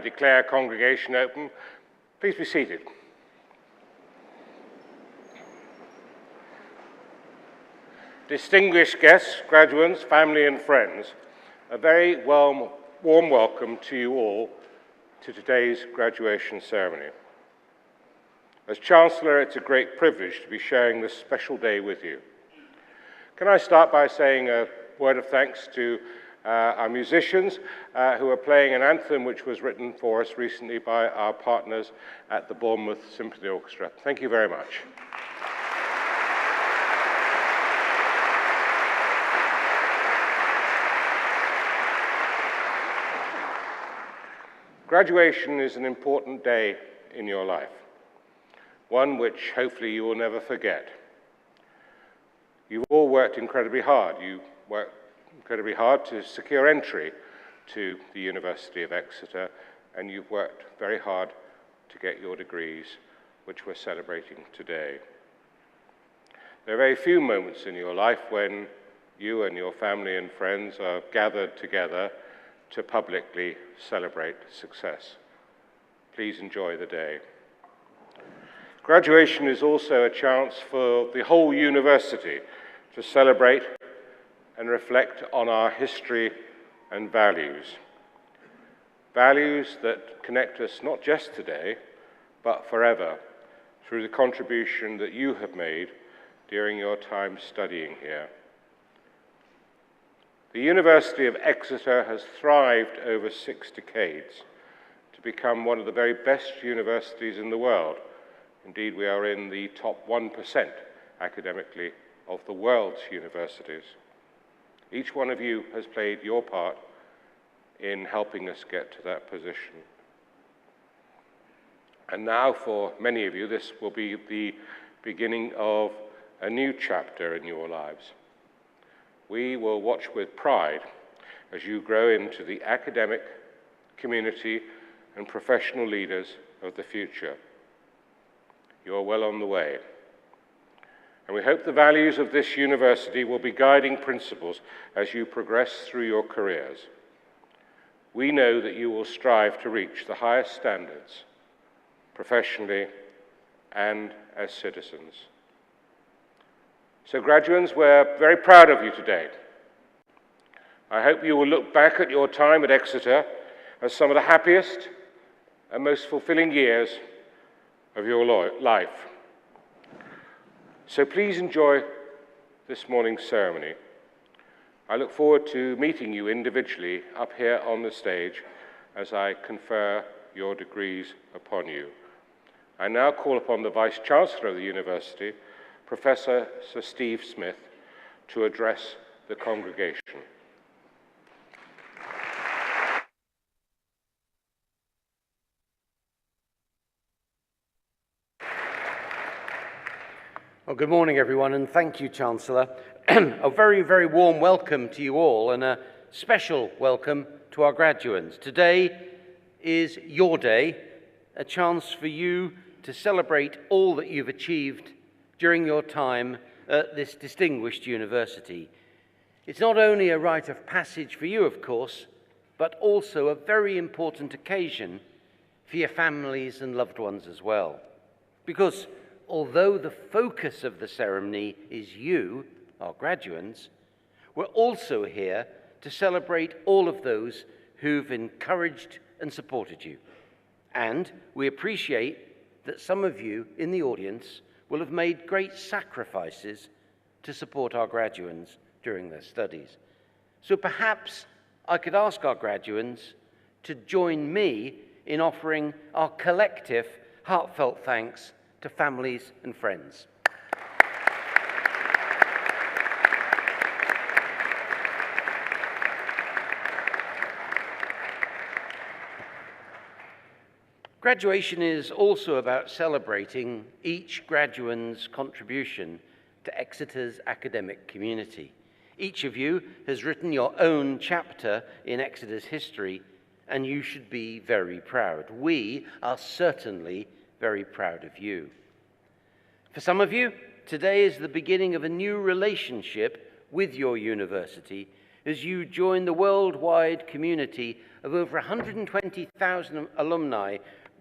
declare congregation open. Please be seated. Distinguished guests, graduates, family and friends, a very warm welcome to you all to today's graduation ceremony. As Chancellor, it's a great privilege to be sharing this special day with you. Can I start by saying a word of thanks to our musicians who are playing an anthem which was written for us recently by our partners at the Bournemouth Symphony Orchestra. Thank you very much. Graduation is an important day in your life, one which hopefully you will never forget. You've all worked incredibly hard. You worked incredibly hard to secure entry to the University of Exeter, and you've worked very hard to get your degrees, which we're celebrating today. There are very few moments in your life when you and your family and friends are gathered together to publicly celebrate success. Please enjoy the day. Graduation is also a chance for the whole university to celebrate and reflect on our history and values. Values that connect us not just today, but forever, through the contribution that you have made during your time studying here. The University of Exeter has thrived over 6 decades to become one of the very best universities in the world. Indeed, we are in the top 1% academically of the world's universities. Each one of you has played your part in helping us get to that position. And now, for many of you, this will be the beginning of a new chapter in your lives. We will watch with pride as you grow into the academic, community, and professional leaders of the future. You are well on the way. And we hope the values of this university will be guiding principles as you progress through your careers. We know that you will strive to reach the highest standards, professionally and as citizens. So graduates, we're very proud of you today. I hope you will look back at your time at Exeter as some of the happiest and most fulfilling years of your life. So please enjoy this morning's ceremony. I look forward to meeting you individually up here on the stage as I confer your degrees upon you. I now call upon the Vice-Chancellor of the University, Professor Sir Steve Smith, to address the congregation. Well, good morning, everyone, and thank you, Chancellor. A very, very warm welcome to you all, and a special welcome to our graduates. Today is your day, a chance for you to celebrate all that you've achieved during your time at this distinguished university. It's not only a rite of passage for you, of course, but also a very important occasion for your families and loved ones as well. Because although the focus of the ceremony is you, our graduates, we're also here to celebrate all of those who've encouraged and supported you. And we appreciate that some of you in the audience will have made great sacrifices to support our graduates during their studies. So perhaps I could ask our graduates to join me in offering our collective heartfelt thanks to families and friends. Graduation is also about celebrating each graduate's contribution to Exeter's academic community. Each of you has written your own chapter in Exeter's history, and you should be very proud. We are certainly very proud of you. For some of you, today is the beginning of a new relationship with your university, as you join the worldwide community of over 120,000 alumni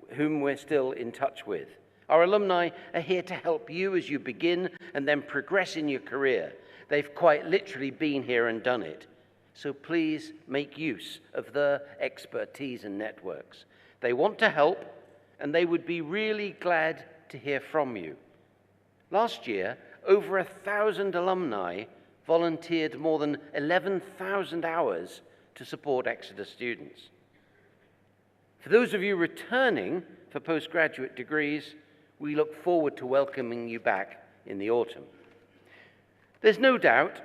whom we're still in touch with. Our alumni are here to help you as you begin and then progress in your career. They've quite literally been here and done it. So please make use of their expertise and networks. They want to help, and they would be really glad to hear from you. Last year, over 1,000 alumni volunteered more than 11,000 hours to support Exeter students. For those of you returning for postgraduate degrees, we look forward to welcoming you back in the autumn. There's no doubt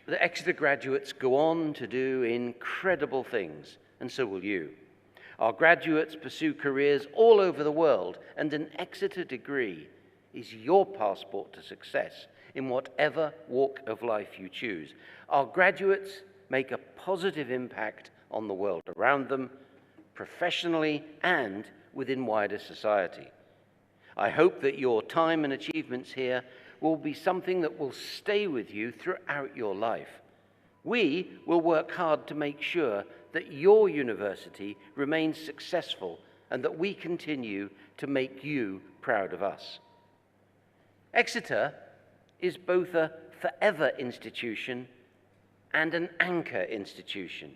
that Exeter graduates go on to do incredible things, and so will you. Our graduates pursue careers all over the world, and an Exeter degree is your passport to success in whatever walk of life you choose. Our graduates make a positive impact on the world around them, professionally and within wider society. I hope that your time and achievements here will be something that will stay with you throughout your life. We will work hard to make sure that your university remains successful and that we continue to make you proud of us. Exeter is both a forever institution and an anchor institution,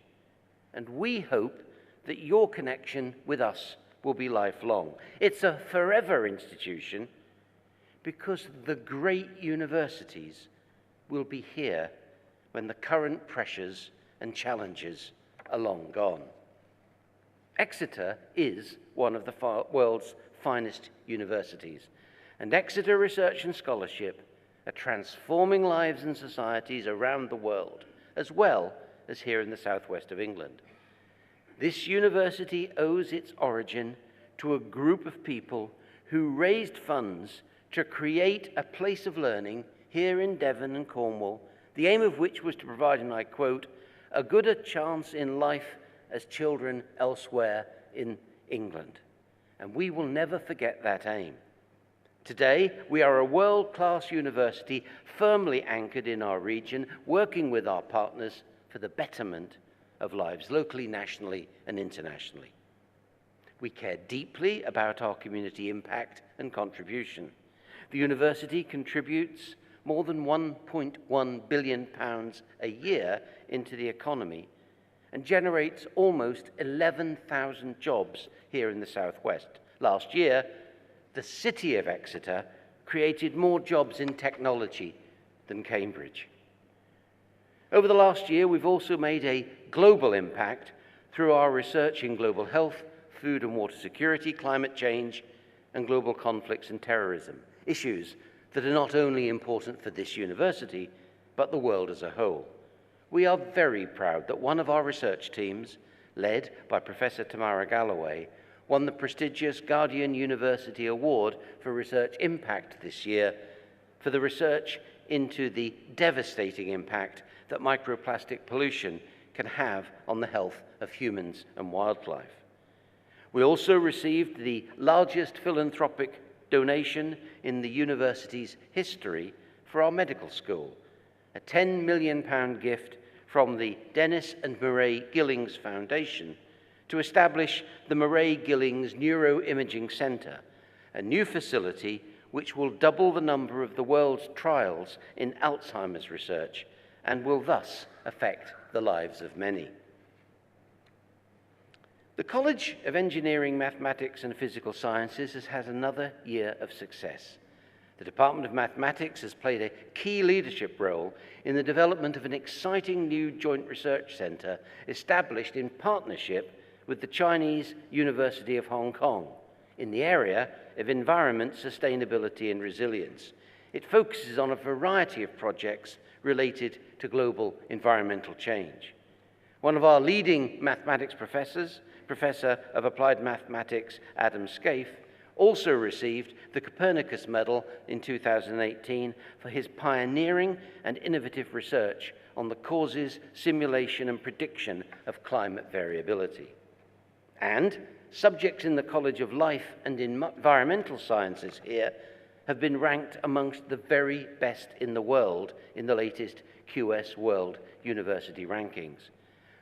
and we hope that your connection with us will be lifelong. It's a forever institution because the great universities will be here when the current pressures and challenges are long gone. Exeter is one of the world's finest universities, and Exeter Research and Scholarship are transforming lives and societies around the world, as well as here in the southwest of England. This university owes its origin to a group of people who raised funds to create a place of learning here in Devon and Cornwall, the aim of which was to provide, and I quote, "a good a chance in life as children elsewhere in England." And we will never forget that aim. Today, we are a world-class university firmly anchored in our region, working with our partners for the betterment of lives locally, nationally, and internationally. We care deeply about our community impact and contribution. The university contributes more than £1.1 billion a year into the economy and generates almost 11,000 jobs here in the southwest. Last year, the city of Exeter created more jobs in technology than Cambridge. Over the last year, we've also made a global impact through our research in global health, food and water security, climate change, and global conflicts and terrorism, issues that are not only important for this university, but the world as a whole. We are very proud that one of our research teams, led by Professor Tamara Galloway, won the prestigious Guardian University Award for Research Impact this year for the research into the devastating impact that microplastic pollution can have on the health of humans and wildlife. We also received the largest philanthropic donation in the university's history for our medical school, a £10 million gift from the Dennis and Murray Gillings Foundation to establish the Murray Gillings Neuroimaging Centre, a new facility which will double the number of the world's trials in Alzheimer's research and will thus affect the lives of many. The College of Engineering, Mathematics and Physical Sciences has had another year of success. The Department of Mathematics has played a key leadership role in the development of an exciting new joint research centre established in partnership with the Chinese University of Hong Kong in the area of environment, sustainability and resilience. It focuses on a variety of projects related to global environmental change. One of our leading mathematics professors, Professor of Applied Mathematics Adam Scaife, also received the Copernicus Medal in 2018 for his pioneering and innovative research on the causes, simulation and prediction of climate variability. And subjects in the College of Life and Environmental Sciences here have been ranked amongst the very best in the world in the latest QS World University Rankings,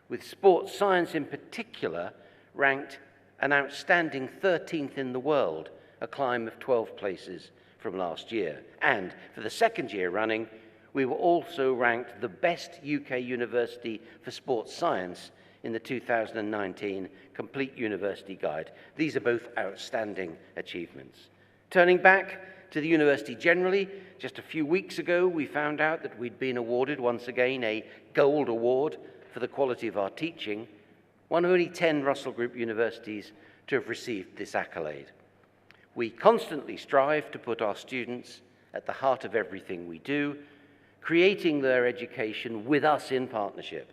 with sports science in particular ranked an outstanding 13th in the world, a climb of 12 places from last year. And for the second year running, we were also ranked the best UK university for sports science in the 2019 Complete University Guide. These are both outstanding achievements. Turning back to the university generally, just a few weeks ago we found out that we'd been awarded once again a Gold Award for the quality of our teaching, one of only 10 Russell Group universities to have received this accolade. We constantly strive to put our students at the heart of everything we do, creating their education with us in partnership.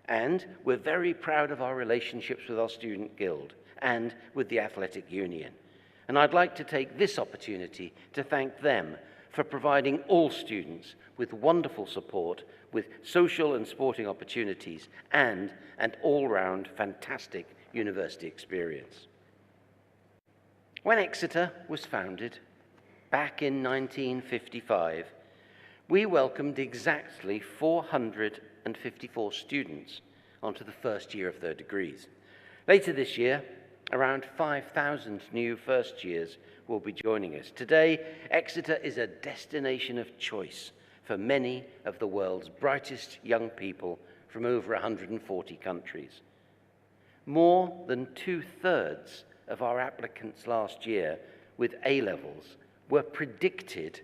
And we're very proud of our relationships with our student guild and with the Athletic Union. And I'd like to take this opportunity to thank them for providing all students with wonderful support, with social and sporting opportunities, and an all-round fantastic university experience. When Exeter was founded, back in 1955, we welcomed exactly 454 students onto the first year of their degrees. Later this year, around 5,000 new first years will be joining us. Today, Exeter is a destination of choice for many of the world's brightest young people from over 140 countries. More than 2/3 of our applicants last year with A-levels were predicted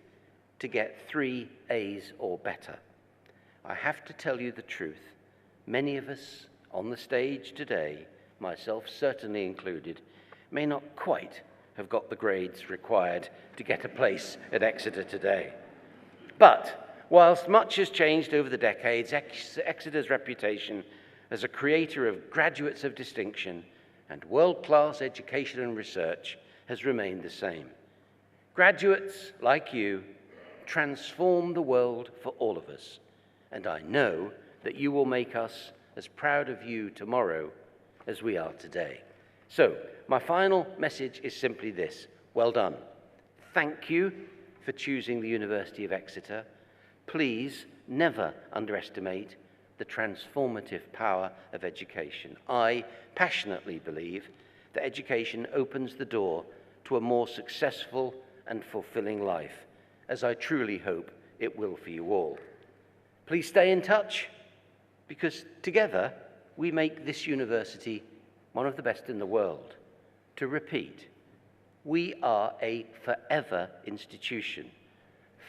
to get 3 A's or better. I have to tell you the truth. Many of us on the stage today, myself certainly included, may not quite have got the grades required to get a place at Exeter today. But whilst much has changed over the decades, Exeter's reputation as a creator of graduates of distinction and world-class education and research has remained the same. Graduates like you transform the world for all of us, and I know that you will make us as proud of you tomorrow as we are today. So, my final message is simply this: well done. Thank you for choosing the University of Exeter. Please never underestimate the transformative power of education. I passionately believe that education opens the door to a more successful and fulfilling life, as I truly hope it will for you all. Please stay in touch, because together we make this university one of the best in the world. To repeat, we are a forever institution,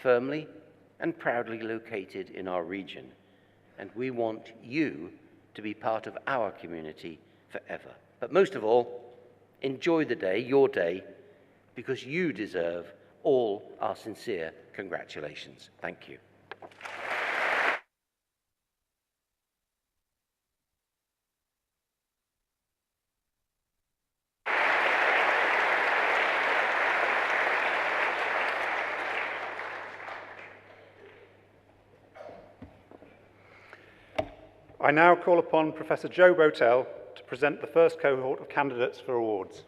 firmly and proudly located in our region, and we want you to be part of our community forever. But most of all, enjoy the day, your day, because you deserve all our sincere congratulations. Thank you. I now call upon Professor Joe Botel to present the first cohort of candidates for awards.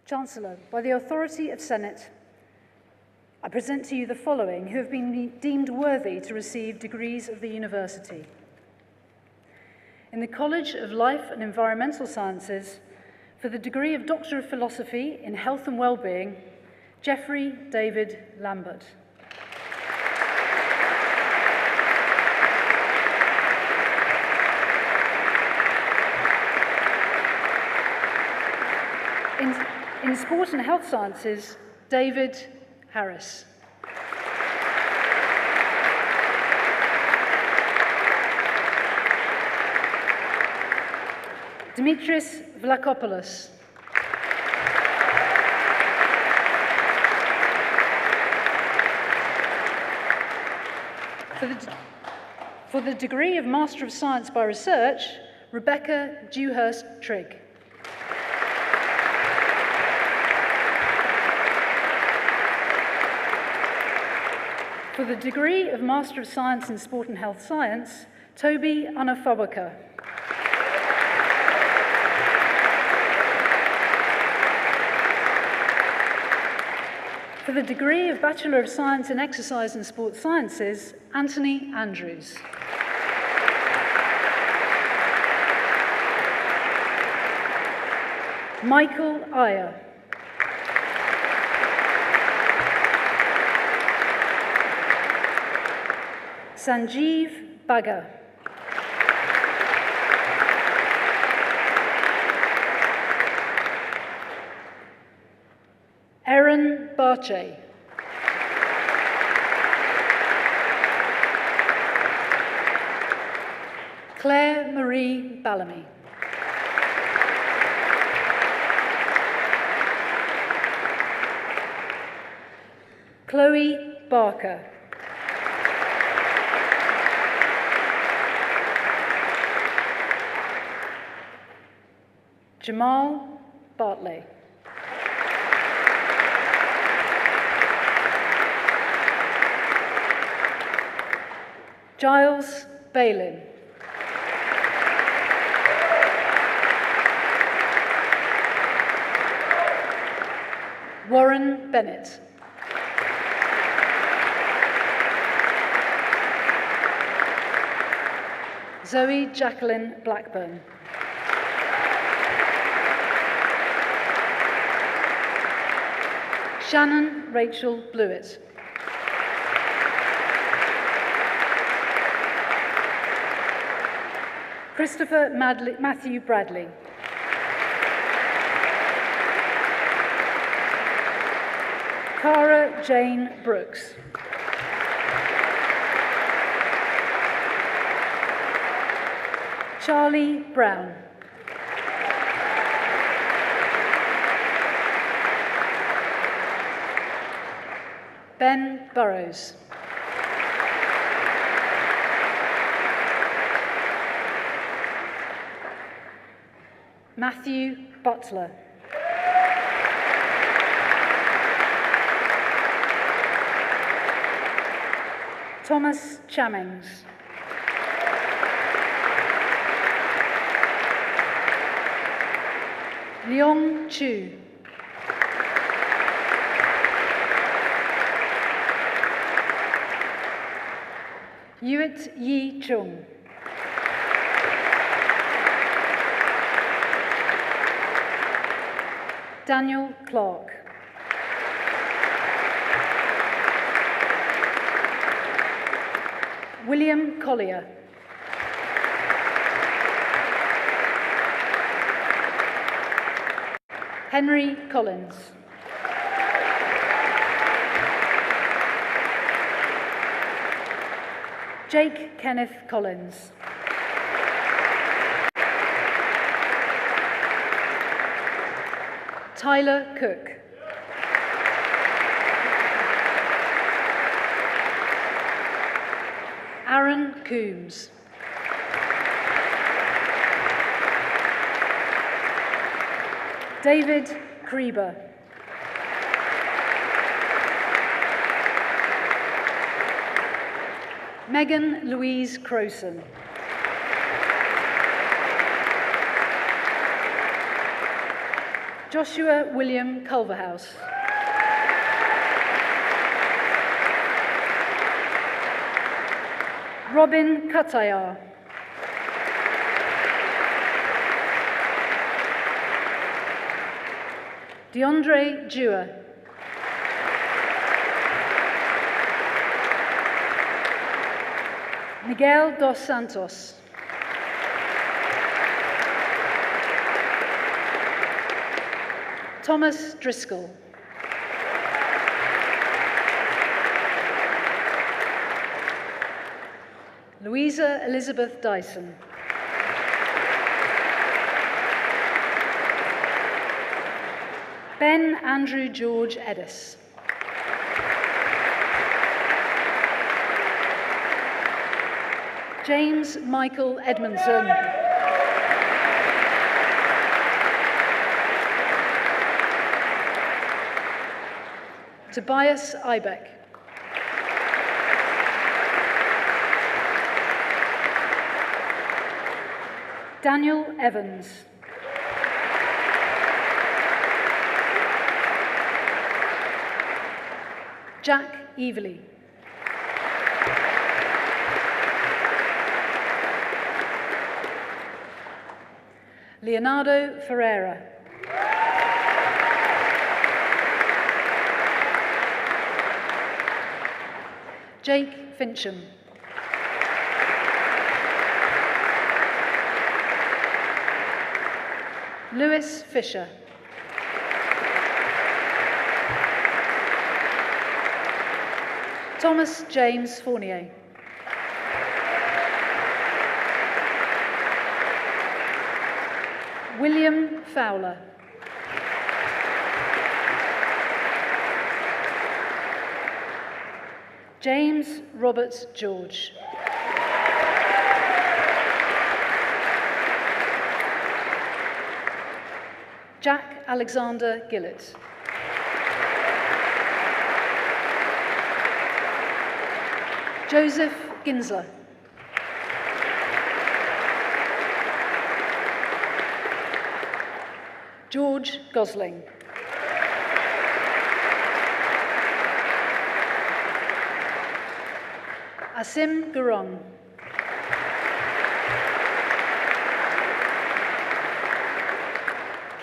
Chancellor, by the authority of Senate, I present to you the following who have been deemed worthy to receive degrees of the university. In the College of Life and Environmental Sciences, for the degree of Doctor of Philosophy in Health and Wellbeing, Geoffrey David Lambert. In Sport and Health Sciences, David Harris. Dimitris Vlachopoulos. For the degree of Master of Science by Research, Rebecca Dewhurst Trigg. For the degree of Master of Science in Sport and Health Science, Toby Anafabaka. For the degree of Bachelor of Science in Exercise and Sports Sciences, Anthony Andrews. Michael Iyer. Sanjeev Bagga. Erin Barche. Claire Marie Bellamy. Chloe Barker. Jamal Bartley. Giles Balin. Warren Bennett. Zoe Jacqueline Blackburn. Shannon Rachel Blewett. Christopher Matthew Bradley. Cara Jane Brooks. Charlie Brown. Ben Burrows. Matthew Butler. Thomas Chammings. Leong Chu. Yuit Yi Chung. Daniel Clark. William Collier. Henry Collins. Jake Kenneth Collins. Tyler Cook. Aaron Coombs. David Krieber. Megan Louise Crowson. Joshua William Culverhouse. Robin Katayar. DeAndre Dewar. Miguel dos Santos. Thomas Driscoll. Louisa Elizabeth Dyson. Ben Andrew George Edis. James Michael Edmondson. Tobias Ibeck. Daniel Evans. Jack Evely. Leonardo Ferreira. Jake Fincham. Lewis Fisher. Thomas James Fournier. William Fowler. James Robert George. Jack Alexander Gillett. Joseph Ginsler. George Gosling. Asim Gurung.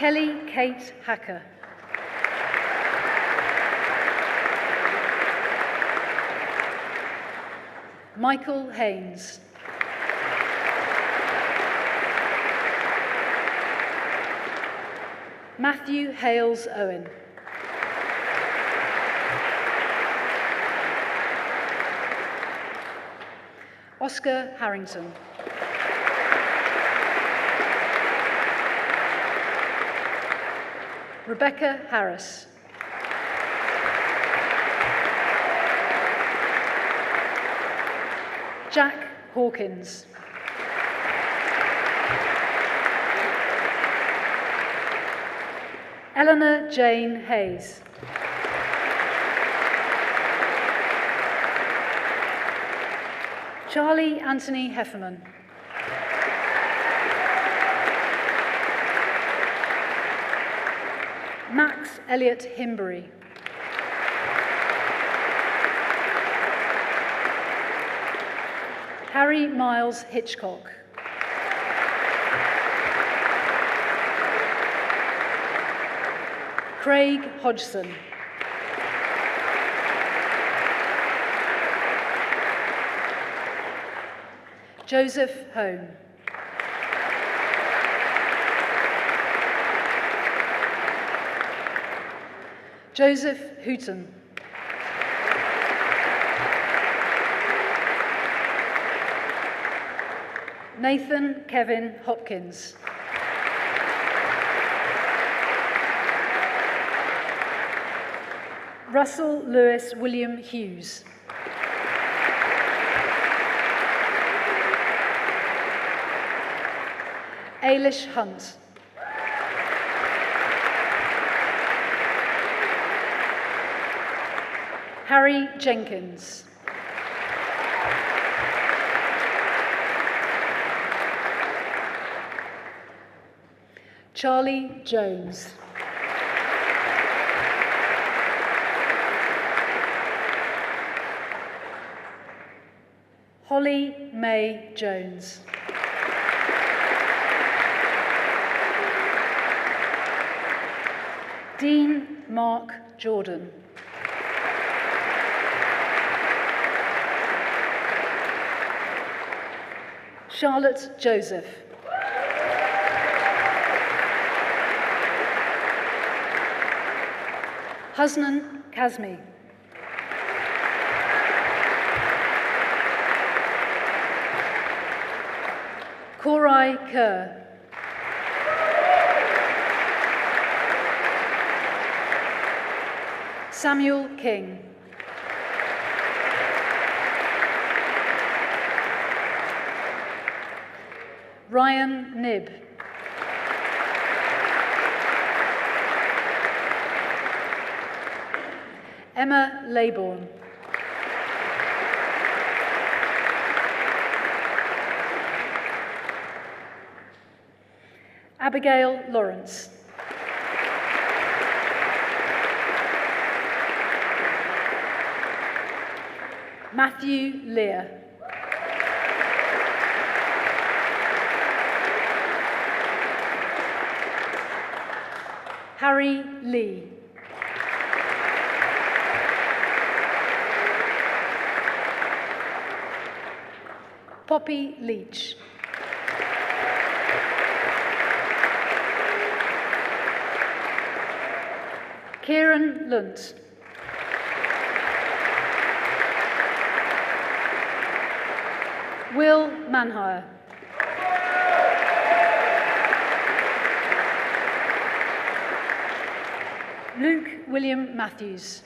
Kelly Kate Hacker. Michael Haynes. Matthew Hales Owen. Oscar Harrington. Rebecca Harris. Jack Hawkins. Eleanor Jane Hayes. Charlie Anthony Hefferman. Max Elliott Himbury. Harry Miles Hitchcock. Craig Hodgson. Joseph Hone. Joseph Hooton. Nathan Kevin Hopkins. Russell Lewis William Hughes. Ailish Hunt. Harry Jenkins. Charlie Jones. Holly May Jones. Dean Mark Jordan. Charlotte Joseph. Husnan Kazmi. Korai Kerr. Samuel King. Ryan Nibb. Emma Laybourne. Abigail Lawrence. Matthew Lear. Harry Lee. Poppy Leach. Kieran Lunt. Will Manhire. Luke William Matthews.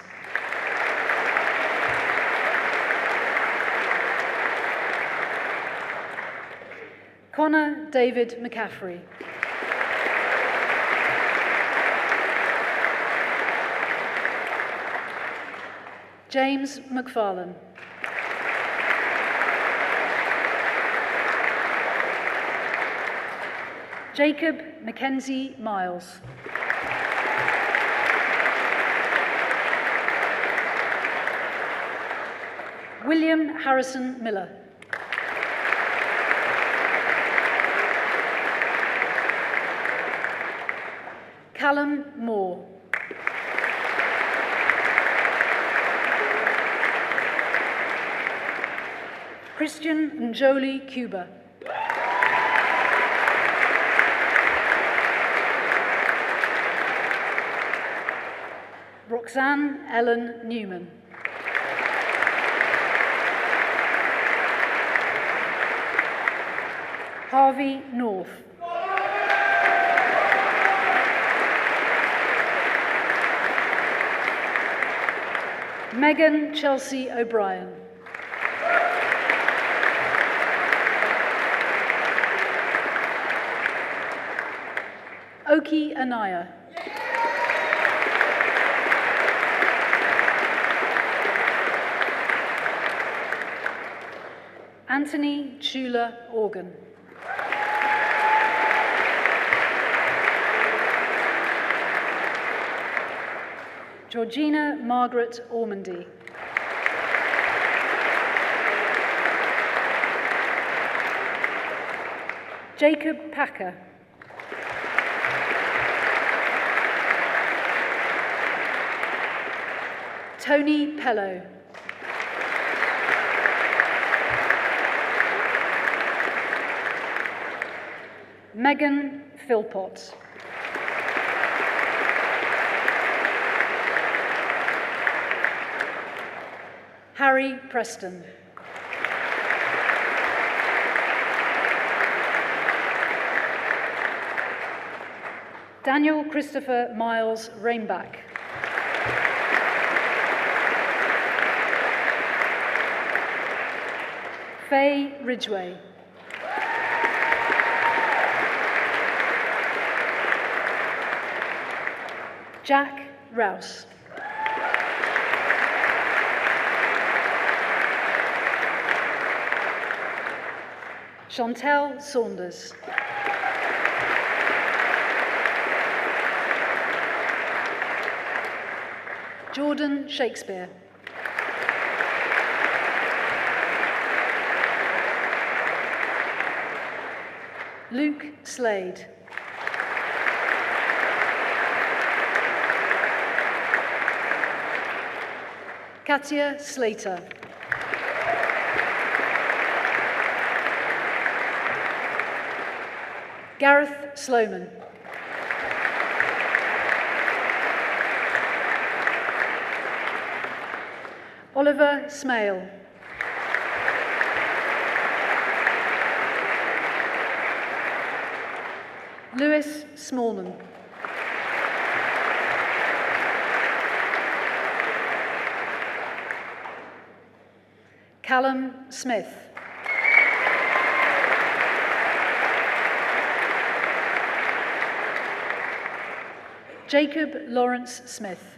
Connor David McCaffrey. James McFarlane. Jacob Mackenzie Miles. William Harrison Miller. Callum Moore. Christian Njoli Cuba. Roxanne Ellen Newman. Harvey North. Megan Chelsea O'Brien. Oki Anaya. Anthony Chula Organ. Georgina Margaret Ormandy. Jacob Packer. Tony Pello. Megan Philpott. Harry Preston. Daniel Christopher Miles Rainback. Faye Ridgway. Jack Rouse. Chantel Saunders. Jordan Shakespeare. Luke Slade. Katia Slater. Gareth Sloman. Oliver Smale. Lewis Smallman. Callum Smith. Jacob Lawrence Smith.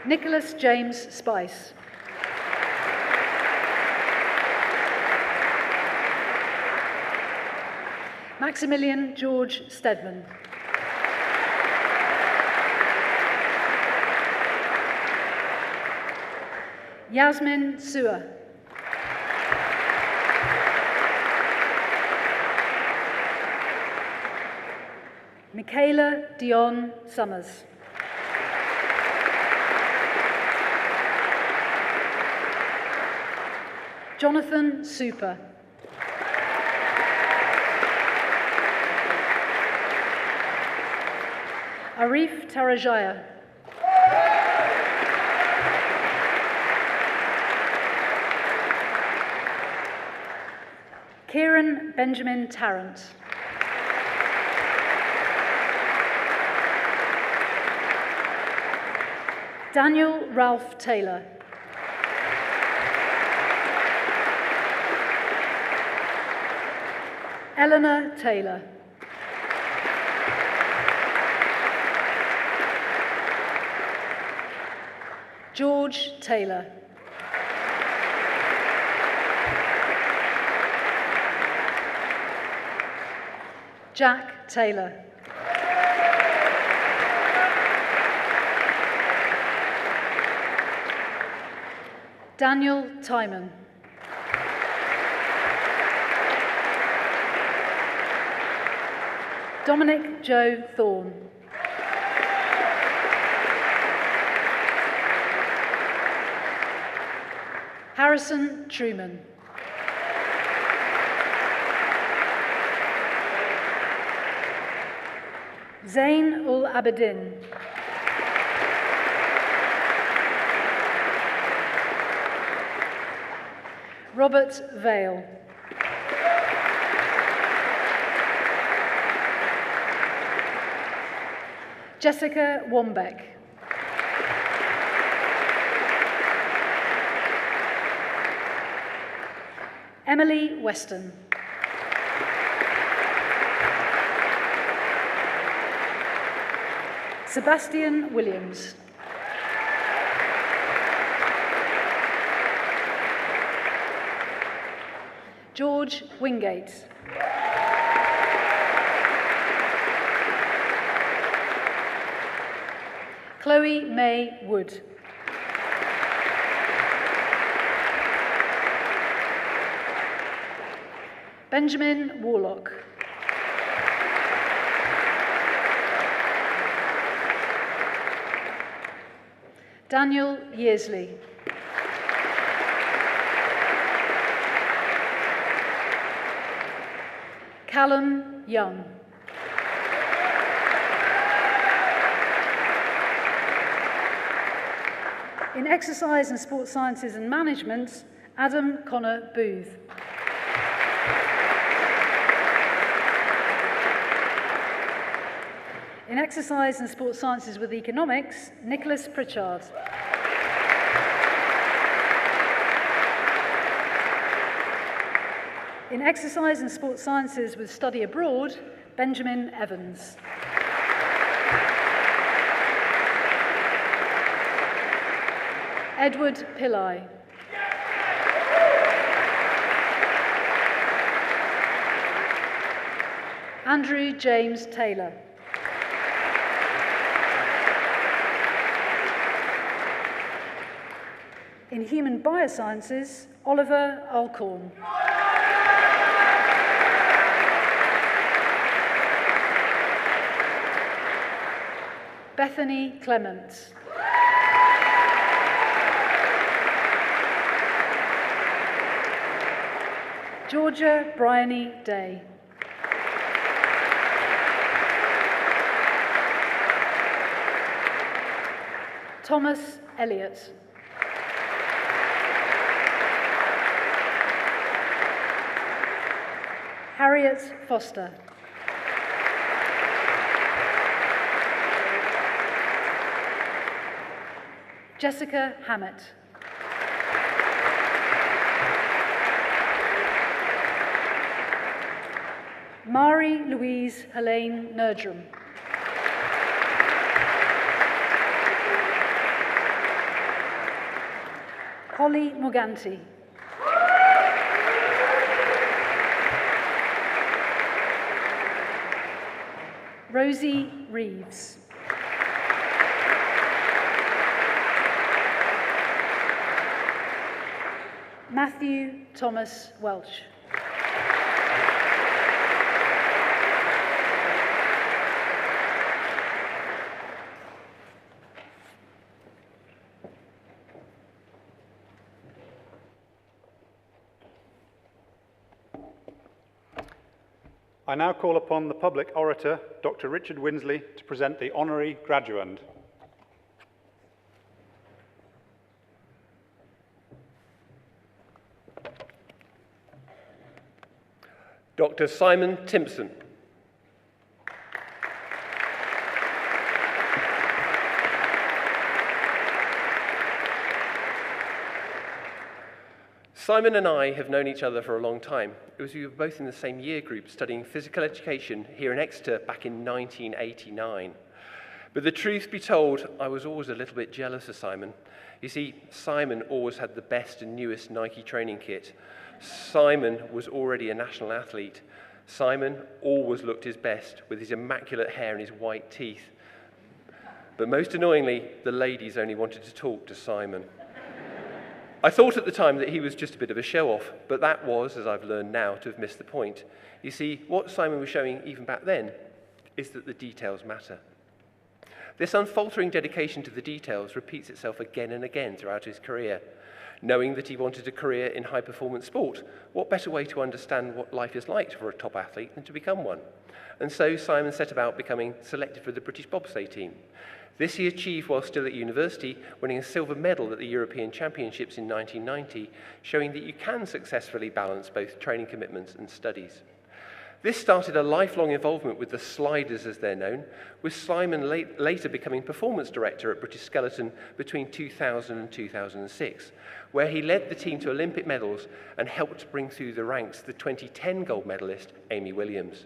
Nicholas James Spice. Maximilian George Stedman. Yasmin Suha. Michaela Dion Summers. Jonathan Super. Arif Tarajaya. Kieran Benjamin Tarrant. Daniel Ralph Taylor. Eleanor Taylor. George Taylor. Jack Taylor. Daniel Timon. Dominic Joe Thorne. Harrison Truman. Zain ul Abedin. Robert Vale. Jessica Wombeck. Emily Weston. Sebastian Williams. George Wingate. Chloe May Wood. Benjamin Warlock. Daniel Yearsley. Callum Young. In Exercise and Sports Sciences and Management, Adam Connor Booth. In Exercise and Sports Sciences with Economics, Nicholas Pritchard. In Exercise and Sports Sciences with Study Abroad, Benjamin Evans. Edward Pillai. Andrew James Taylor. In Human Biosciences, Oliver Alcorn. Bethany Clement. Georgia Bryony Day. Thomas Elliott. Harriet Foster. Jessica Hammett. Mari Louise Helene Nerdrum. Holly Morganti. Rosie Reeves. Matthew Thomas Welch. I now call upon the public orator, Dr. Richard Winsley, to present the honorary graduand. Dr. Simon Timpson. Simon and I have known each other for a long time. It was we were both in the same year group studying physical education here in Exeter back in 1989. But the truth be told, I was always a little bit jealous of Simon. You see, Simon always had the best and newest Nike training kit. Simon was already a national athlete. Simon always looked his best with his immaculate hair and his white teeth. But most annoyingly, the ladies only wanted to talk to Simon. I thought at the time that he was just a bit of a show-off, but that was, as I've learned now, to have missed the point. You see, what Simon was showing even back then is that the details matter. This unfaltering dedication to the details repeats itself again and again throughout his career. Knowing that he wanted a career in high-performance sport, what better way to understand what life is like for a top athlete than to become one? And so Simon set about becoming selected for the British bobsleigh team. This he achieved while still at university, winning a silver medal at the European Championships in 1990, showing that you can successfully balance both training commitments and studies. This started a lifelong involvement with the Sliders, as they're known, with Simon later becoming performance director at British Skeleton between 2000 and 2006, where he led the team to Olympic medals and helped bring through the ranks the 2010 gold medalist, Amy Williams.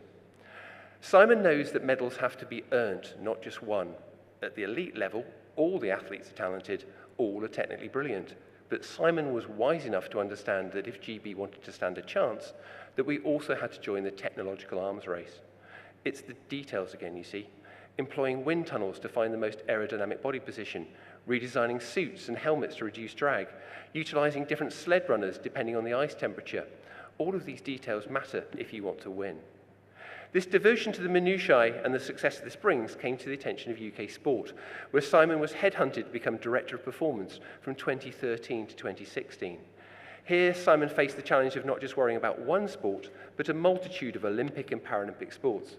Simon knows that medals have to be earned, not just won. At the elite level, all the athletes are talented, all are technically brilliant. But Simon was wise enough to understand that if GB wanted to stand a chance, that we also had to join the technological arms race. It's the details again, you see. Employing wind tunnels to find the most aerodynamic body position, redesigning suits and helmets to reduce drag, utilising different sled runners depending on the ice temperature. All of these details matter if you want to win. This devotion to the minutiae and the success this brings came to the attention of UK Sport, where Simon was headhunted to become Director of Performance from 2013 to 2016. Here, Simon faced the challenge of not just worrying about one sport, but a multitude of Olympic and Paralympic sports.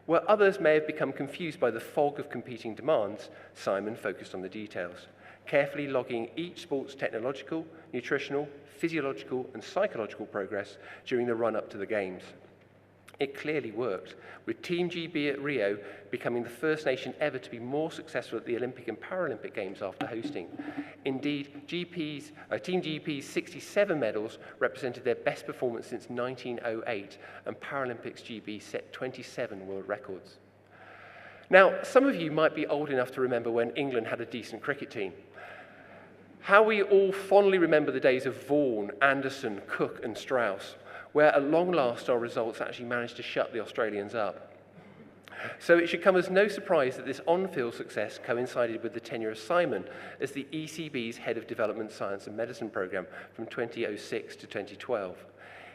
Where others may have become confused by the fog of competing demands, Simon focused on the details, carefully logging each sport's technological, nutritional, physiological, and psychological progress during the run-up to the Games. It clearly worked, with Team GB at Rio becoming the first nation ever to be more successful at the Olympic and Paralympic Games after hosting. Indeed, Team GB's 67 medals represented their best performance since 1908, and Paralympics GB set 27 world records. Now, some of you might be old enough to remember when England had a decent cricket team. How we all fondly remember the days of Vaughan, Anderson, Cook, and Strauss, where at long last our results actually managed to shut the Australians up. So it should come as no surprise that this on-field success coincided with the tenure of Simon as the ECB's Head of Development Science and Medicine Programme from 2006 to 2012.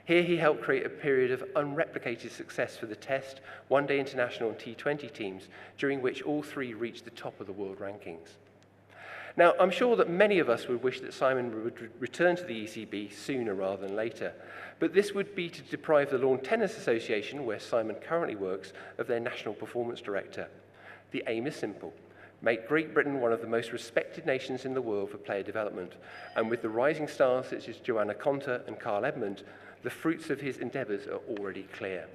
Here he helped create a period of unreplicated success for the Test, One Day International and T20 teams, during which all three reached the top of the world rankings. Now, I'm sure that many of us would wish that Simon would return to the ECB sooner rather than later, but this would be to deprive the Lawn Tennis Association, where Simon currently works, of their National Performance Director. The aim is simple: make Great Britain one of the most respected nations in the world for player development, and with the rising stars such as Joanna Konta and Carl Edmund, the fruits of his endeavours are already clear.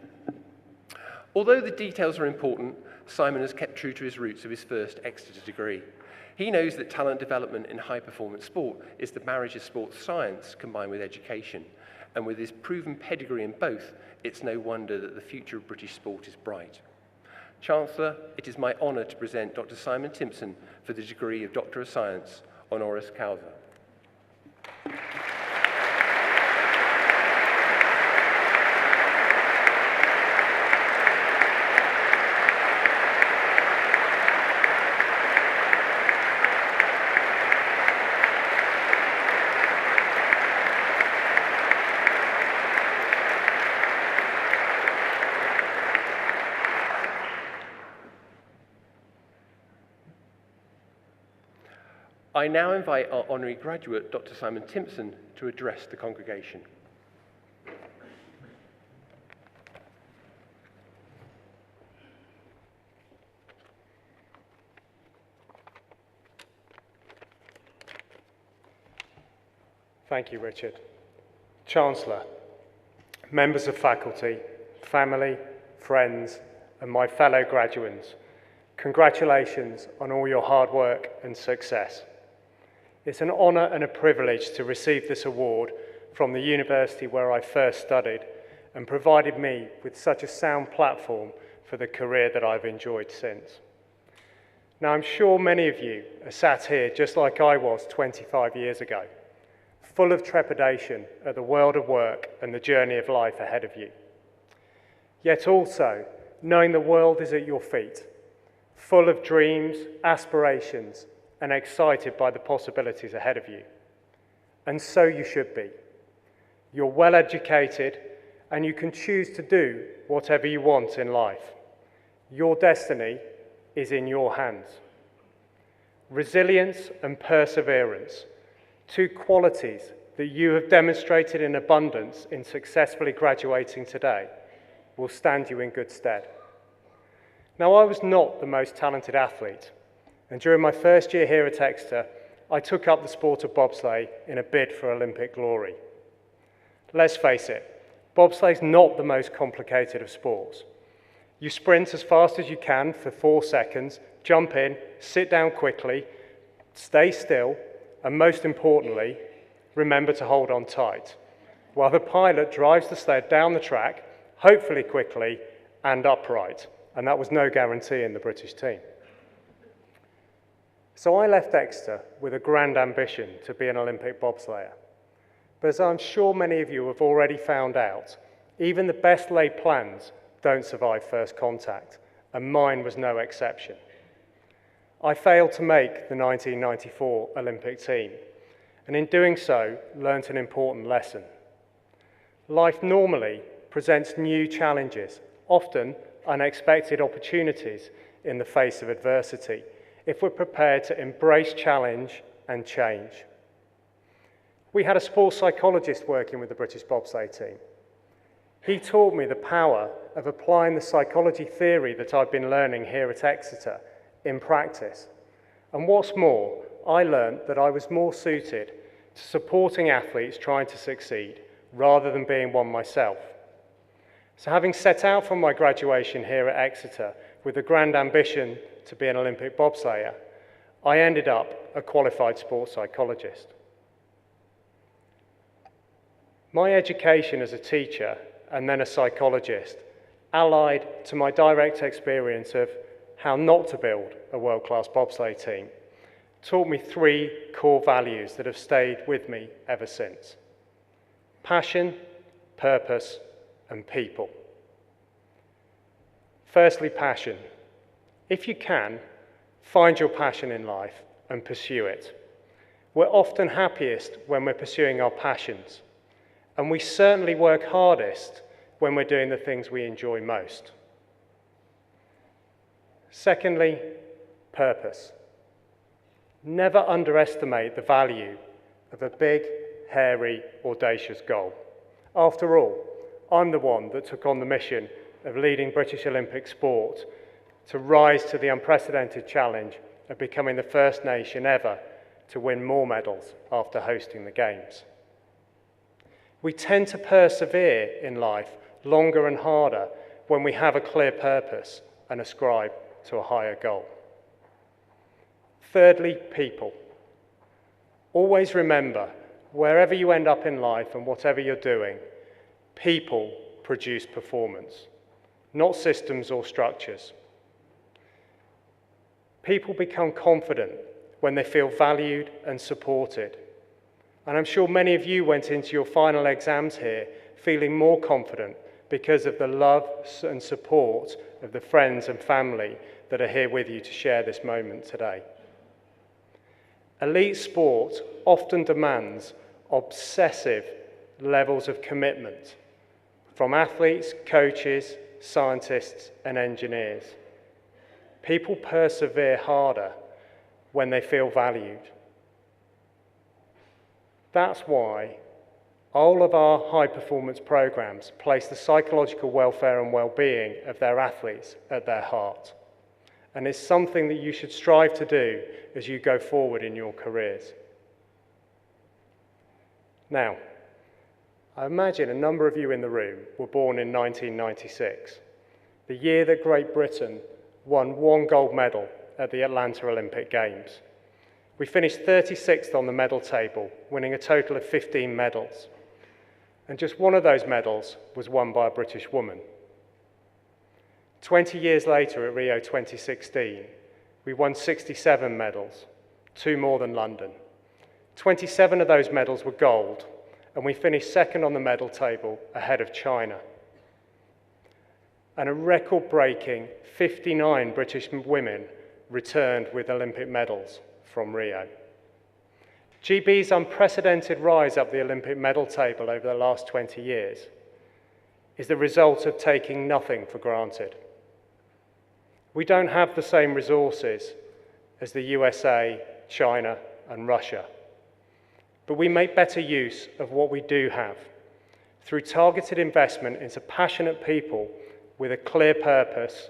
Although the details are important, Simon has kept true to his roots of his first Exeter degree. He knows that talent development in high-performance sport is the marriage of sports science combined with education. And with his proven pedigree in both, it's no wonder that the future of British sport is bright. Chancellor, it is my honour to present Dr. Simon Timpson for the degree of Doctor of Science, honoris causa. I now invite our honorary graduate, Dr. Simon Timpson, to address the congregation. Thank you, Richard. Chancellor, members of faculty, family, friends, and my fellow graduates, congratulations on all your hard work and success. It's an honour and a privilege to receive this award from the university where I first studied and provided me with such a sound platform for the career that I've enjoyed since. Now, I'm sure many of you are sat here just like I was 25 years ago, full of trepidation at the world of work and the journey of life ahead of you. Yet also, knowing the world is at your feet, full of dreams, aspirations, and excited by the possibilities ahead of you. And so you should be. You're well educated, and you can choose to do whatever you want in life. Your destiny is in your hands. Resilience and perseverance, two qualities that you have demonstrated in abundance in successfully graduating today, will stand you in good stead. Now, I was not the most talented athlete, and during my first year here at Exeter, I took up the sport of bobsleigh in a bid for Olympic glory. Let's face it, bobsleigh is not the most complicated of sports. You sprint as fast as you can for 4 seconds, jump in, sit down quickly, stay still, and most importantly, remember to hold on tight, while the pilot drives the sled down the track, hopefully quickly and upright, and that was no guarantee in the British team. So I left Exeter with a grand ambition to be an Olympic bobslayer. But as I'm sure many of you have already found out, even the best laid plans don't survive first contact, and mine was no exception. I failed to make the 1994 Olympic team, and in doing so, learnt an important lesson. Life normally presents new challenges, often unexpected opportunities in the face of adversity, if we're prepared to embrace challenge and change. We had a sports psychologist working with the British bobsleigh team. He taught me the power of applying the psychology theory that I've been learning here at Exeter in practice. And what's more, I learned that I was more suited to supporting athletes trying to succeed rather than being one myself. So having set out from my graduation here at Exeter with a grand ambition to be an Olympic bobslayer, I ended up a qualified sports psychologist. My education as a teacher and then a psychologist, allied to my direct experience of how not to build a world-class bobsleigh team, taught me 3 core values that have stayed with me ever since: passion, purpose, and people. Firstly, passion. If you can, find your passion in life and pursue it. We're often happiest when we're pursuing our passions, and we certainly work hardest when we're doing the things we enjoy most. Secondly, purpose. Never underestimate the value of a big, hairy, audacious goal. After all, I'm the one that took on the mission of leading British Olympic sport to rise to the unprecedented challenge of becoming the first nation ever to win more medals after hosting the Games. We tend to persevere in life longer and harder when we have a clear purpose and ascribe to a higher goal. Thirdly, people. Always remember, wherever you end up in life and whatever you're doing, people produce performance, not systems or structures. People become confident when they feel valued and supported. And I'm sure many of you went into your final exams here feeling more confident because of the love and support of the friends and family that are here with you to share this moment today. Elite sport often demands obsessive levels of commitment from athletes, coaches, scientists, and engineers. People persevere harder when they feel valued. That's why all of our high-performance programs place the psychological welfare and well-being of their athletes at their heart. And it's something that you should strive to do as you go forward in your careers. Now, I imagine a number of you in the room were born in 1996, the year that Great Britain won 1 gold medal at the Atlanta Olympic Games. We finished 36th on the medal table, winning a total of 15 medals. And just one of those medals was won by a British woman. 20 years later at Rio 2016, we won 67 medals, 2 more than London. 27 of those medals were gold, and we finished second on the medal table ahead of China. And a record-breaking 59 British women returned with Olympic medals from Rio. GB's unprecedented rise up the Olympic medal table over the last 20 years is the result of taking nothing for granted. We don't have the same resources as the USA, China, and Russia, but we make better use of what we do have through targeted investment into passionate people with a clear purpose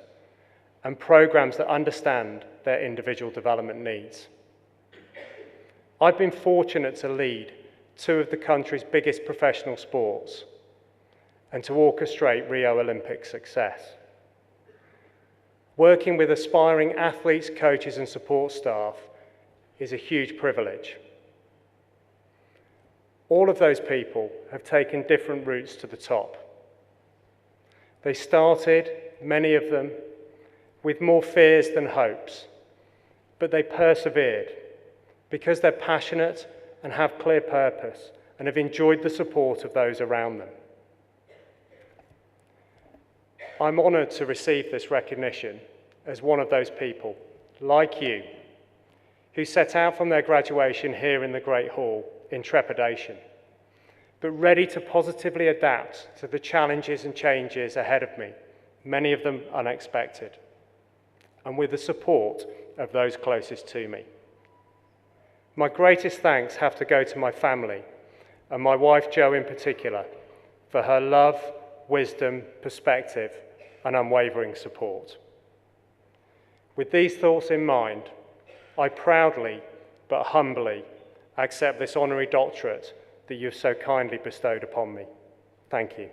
and programs that understand their individual development needs. I've been fortunate to lead 2 of the country's biggest professional sports and to orchestrate Rio Olympic success. Working with aspiring athletes, coaches, and support staff is a huge privilege. All of those people have taken different routes to the top. They started, many of them, with more fears than hopes, but they persevered because they're passionate and have clear purpose and have enjoyed the support of those around them. I'm honoured to receive this recognition as one of those people, like you, who set out from their graduation here in the Great Hall in trepidation, but ready to positively adapt to the challenges and changes ahead of me, many of them unexpected, and with the support of those closest to me. My greatest thanks have to go to my family, and my wife Jo in particular, for her love, wisdom, perspective, and unwavering support. With these thoughts in mind, I proudly but humbly accept this honorary doctorate that you've so kindly bestowed upon me. Thank you.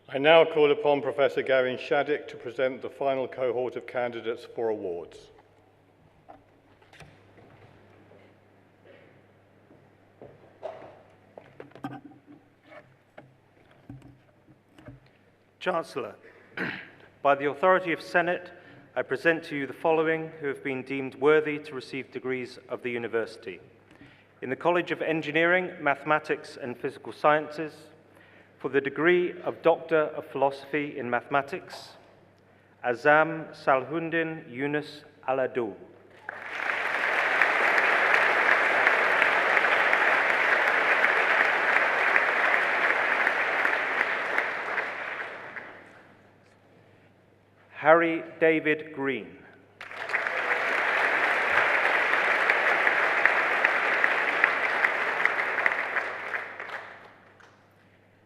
I now call upon Professor Gavin Shaddock to present the final cohort of candidates for awards. Chancellor, by the authority of Senate, I present to you the following who have been deemed worthy to receive degrees of the university. In the College of Engineering, Mathematics and Physical Sciences, for the degree of Doctor of Philosophy in Mathematics, Azam Salhuddin Yunus Aladou. Harry David Green.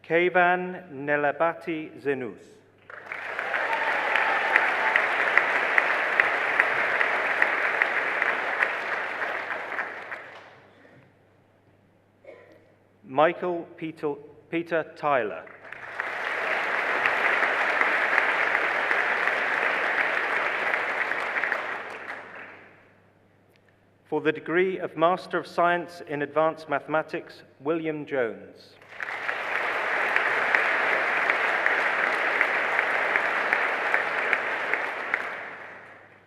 Kevan Nelabati Zenus. Michael Peter Tyler. For the degree of Master of Science in Advanced Mathematics, William Jones.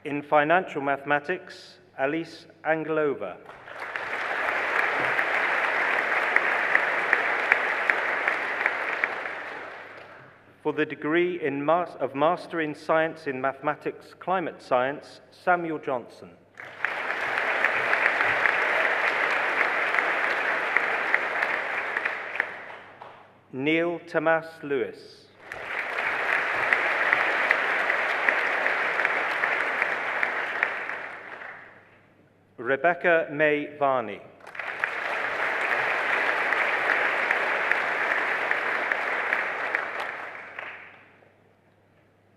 In Financial Mathematics, Alice Angelova. For the degree of Master in Science in Mathematics, Climate Science, Samuel Johnson. Neil Tomas Lewis. Rebecca May Varney.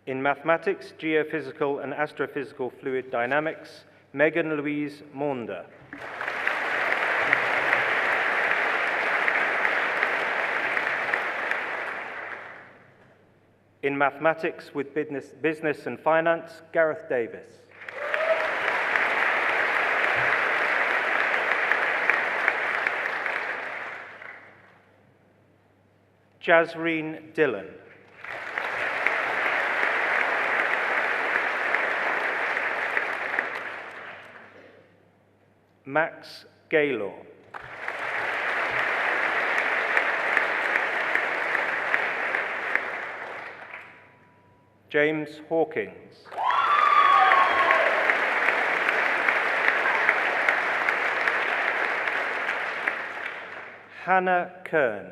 In Mathematics, Geophysical and Astrophysical Fluid Dynamics, Megan Louise Maunder. In Mathematics with Business and Finance, Gareth Davis. Jasreen Dillon. Max Gaylor. James Hawkins. Hannah Kern.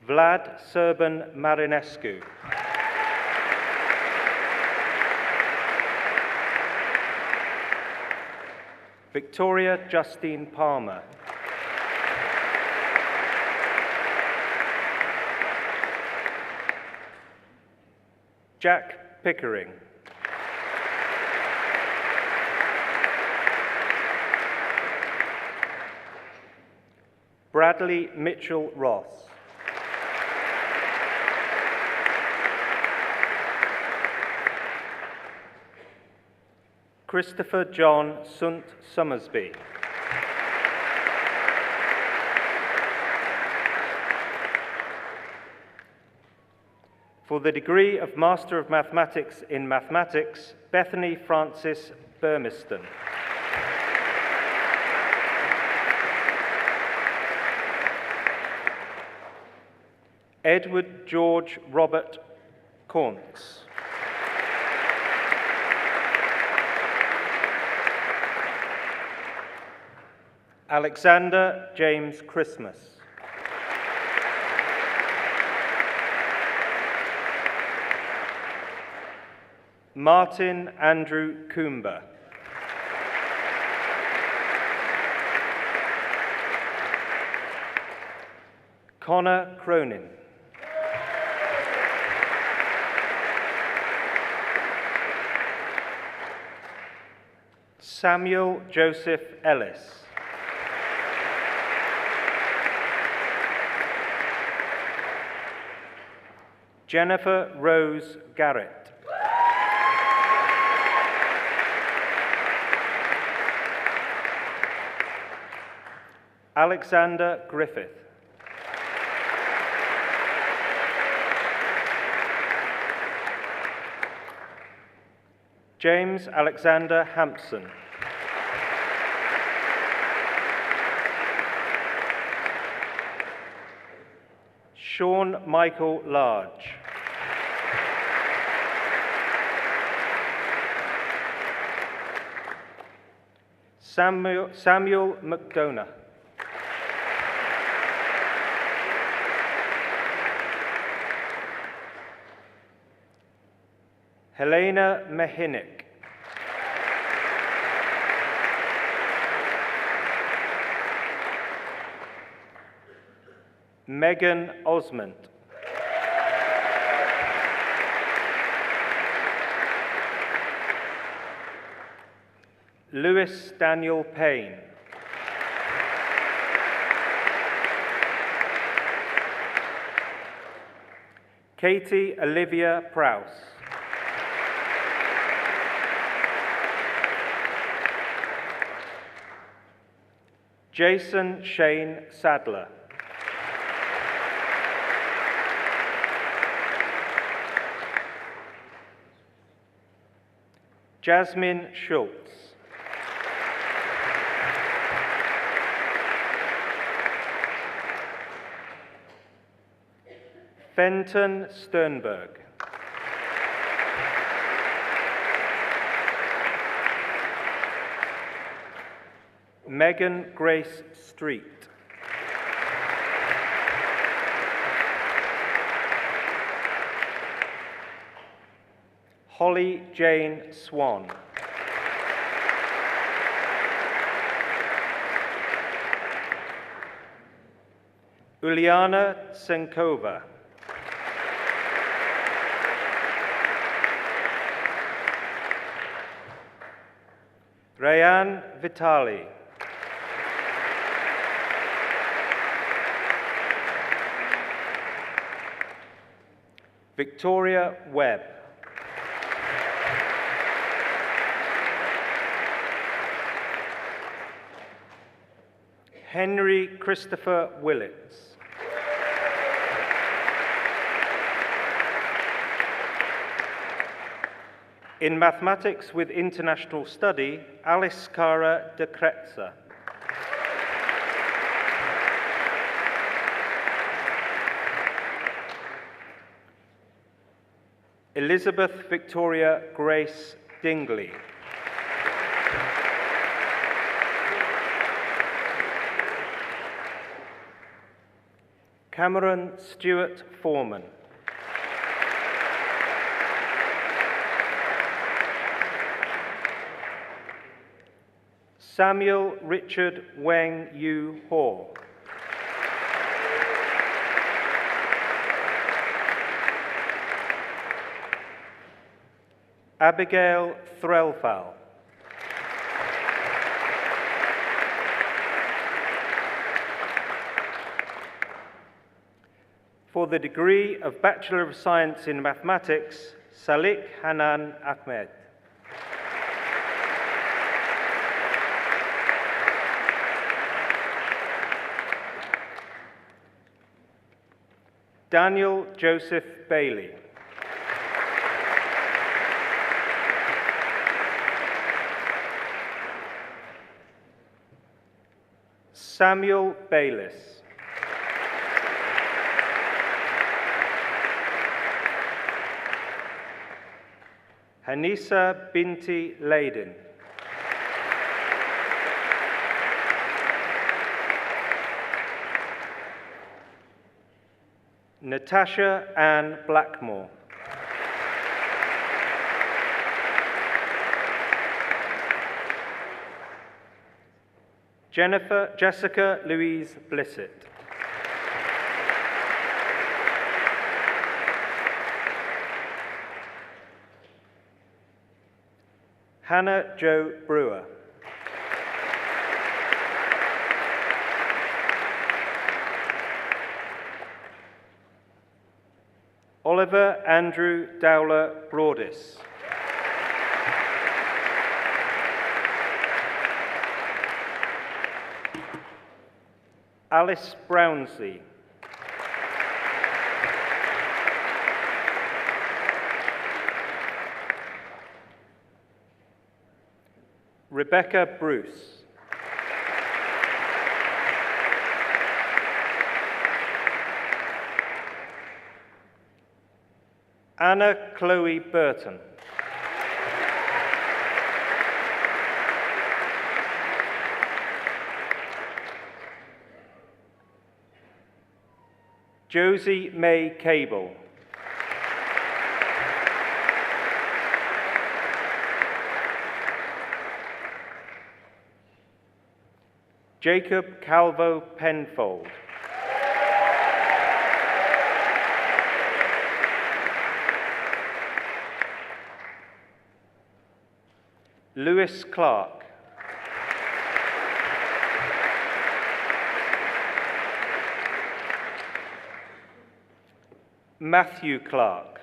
Vlad Serban Marinescu. Victoria Justine Palmer. Jack Pickering. Bradley Mitchell Ross. Christopher John Sunt Summersby. For the degree of Master of Mathematics in Mathematics, Bethany Frances Burmiston. Edward George Robert Corntz. Alexander James Christmas. Martin Andrew Coomber. Connor Cronin. Samuel Joseph Ellis. Jennifer Rose Garrett. Alexander Griffith. James Alexander Hampson. Sean Michael Large. Samuel McDonough. Helena Mehinick. Megan Osmond. Lewis Daniel Payne. Katie Olivia Prowse. Jason Shane Sadler. Jasmine Schultz. Benton Sternberg. Megan Grace Street. Holly Jane Swan. Uliana Senkova. Rayan Vitali. Victoria Webb. Henry Christopher Willits. In Mathematics with International Study, Alice Cara de Kretzer. Elizabeth Victoria Grace Dingley. Cameron Stewart Foreman. Samuel Richard Weng Yu Ho. Abigail Threlfall. For the degree of Bachelor of Science in Mathematics, Salik Hanan Ahmed. Daniel Joseph Bailey. Samuel Bayliss. Hanisa Binti Leydin. Natasha Ann Blackmore. Jessica Louise Blissett. Hannah Jo Brewer. Oliver Andrew Dowler Broadis. Alice Brownsley. Rebecca Bruce. Anna Chloe Burton. Josie May Cable. Jacob Calvo Penfold. Lewis Clark. Matthew Clark.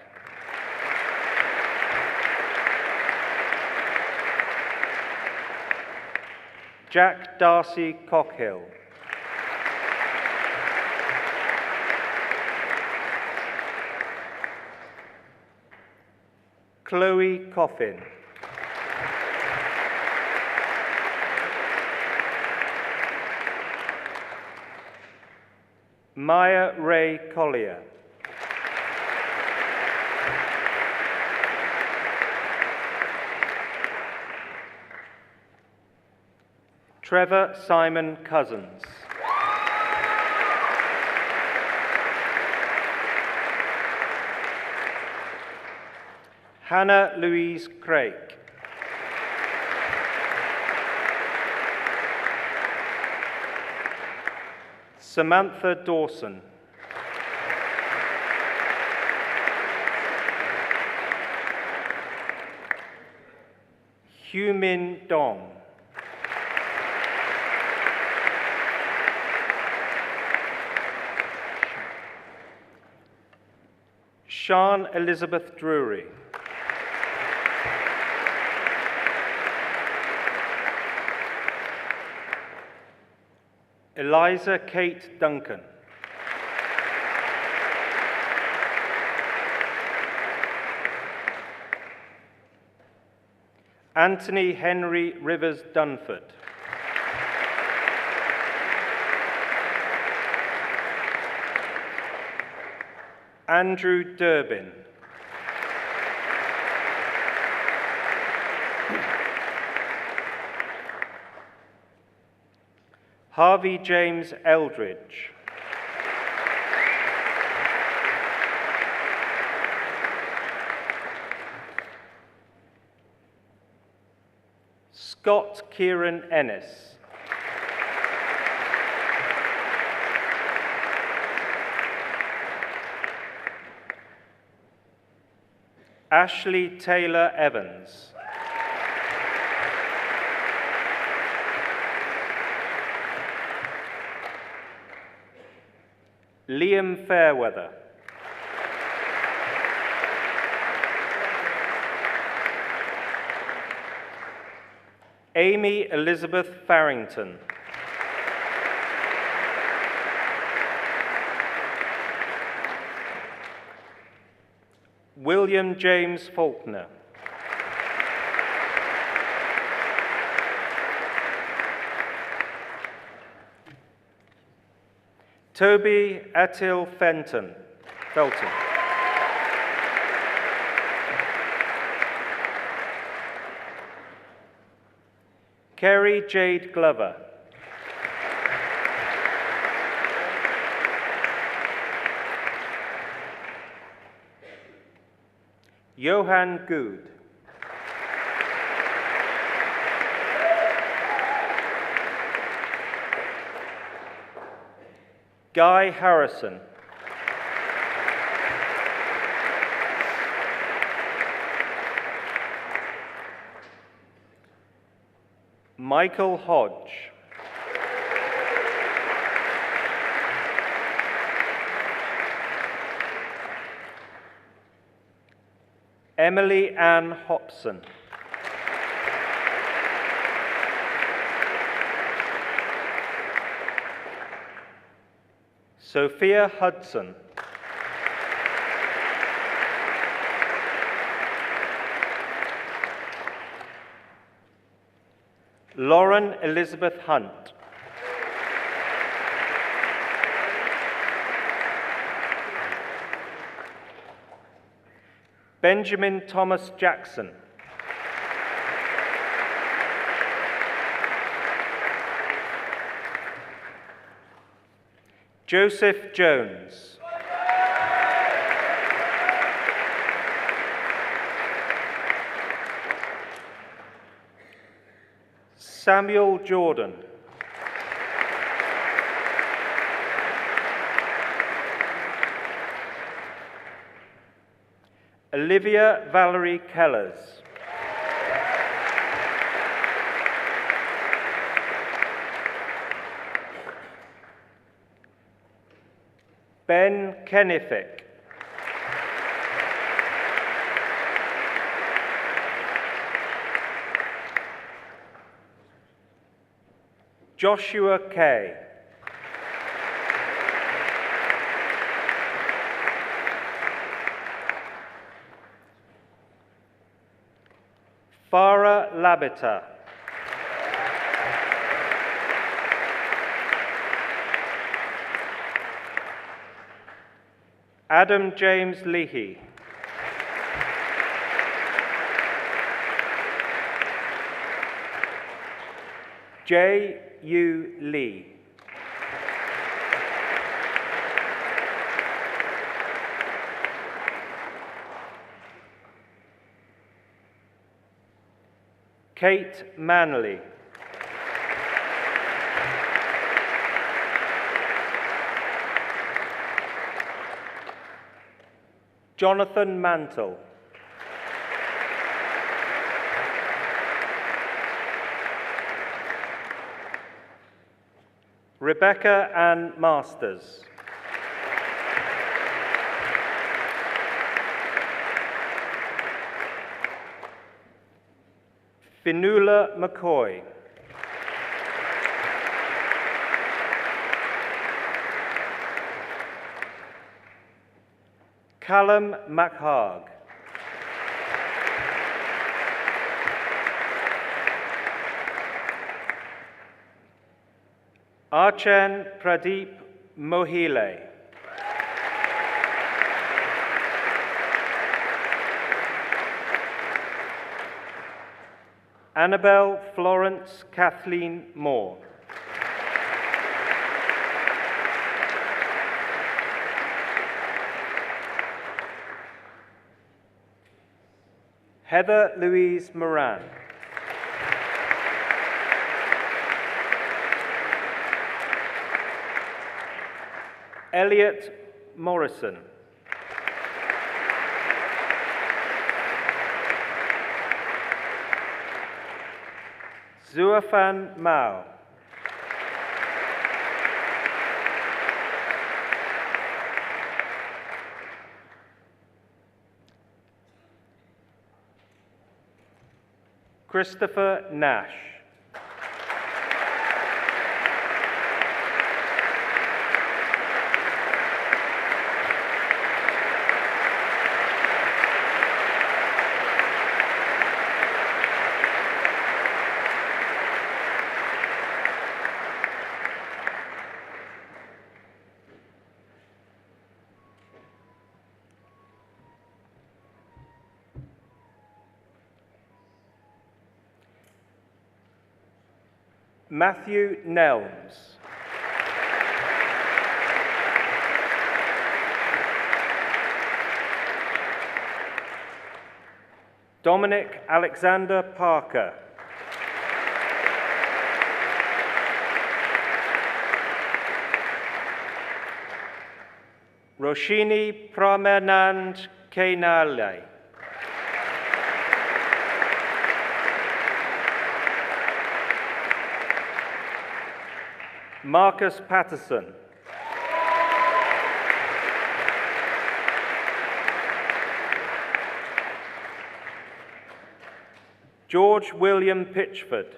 Jack Darcy Cockhill. Chloe Coffin. Maya Ray Collier. Trevor Simon Cousins. Hannah Louise Craig. Samantha Dawson. Hu Min Dong. Sian Elizabeth Drury. Eliza Kate Duncan. Anthony Henry Rivers Dunford. Andrew Durbin. Harvey James Eldridge. Scott Kieran Ennis. Ashley Taylor Evans. Liam Fairweather. Amy Elizabeth Farrington. William James Faulkner. Toby Attil Felton. Kerry Jade Glover. Johan Good. Guy Harrison. Michael Hodge. Emily Ann Hobson. Sophia Hudson. Lauren Elizabeth Hunt. Benjamin Thomas Jackson. Joseph Jones. Samuel Jordan. Olivia Valerie Kellers. Ben Kennefic. Joshua Kay. Farah Labita. Adam James Leahy. J.U. Lee. Kate Manley. Jonathan Mantle. Rebecca Ann Masters. Finula McCoy. Callum McHarg. Archan Pradeep Mohile. Annabelle Florence Kathleen Moore. Heather Louise Moran. Elliot Morrison. Zuafan Mao. Christopher Nash. Matthew Nelms. Dominic Alexander Parker. Roshini Pramanand Kainale. Marcus Patterson. George William Pitchford.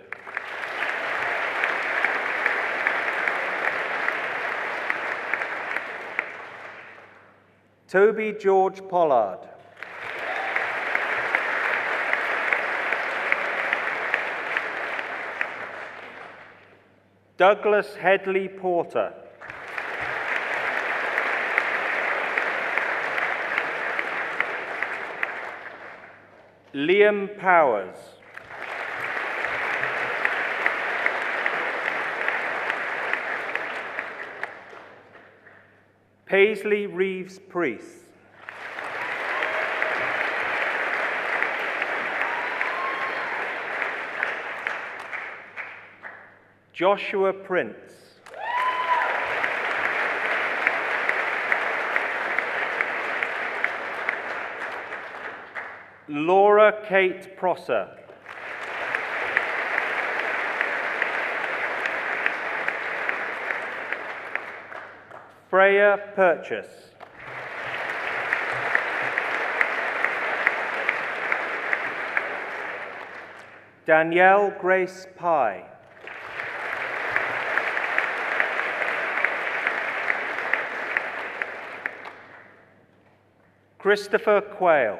Toby George Pollard. Douglas Headley Porter. Liam Powers. Paisley Reeves Priest. Joshua Prince. Laura Kate Prosser. Freya Purchase. Danielle Grace Pye. Christopher Quayle.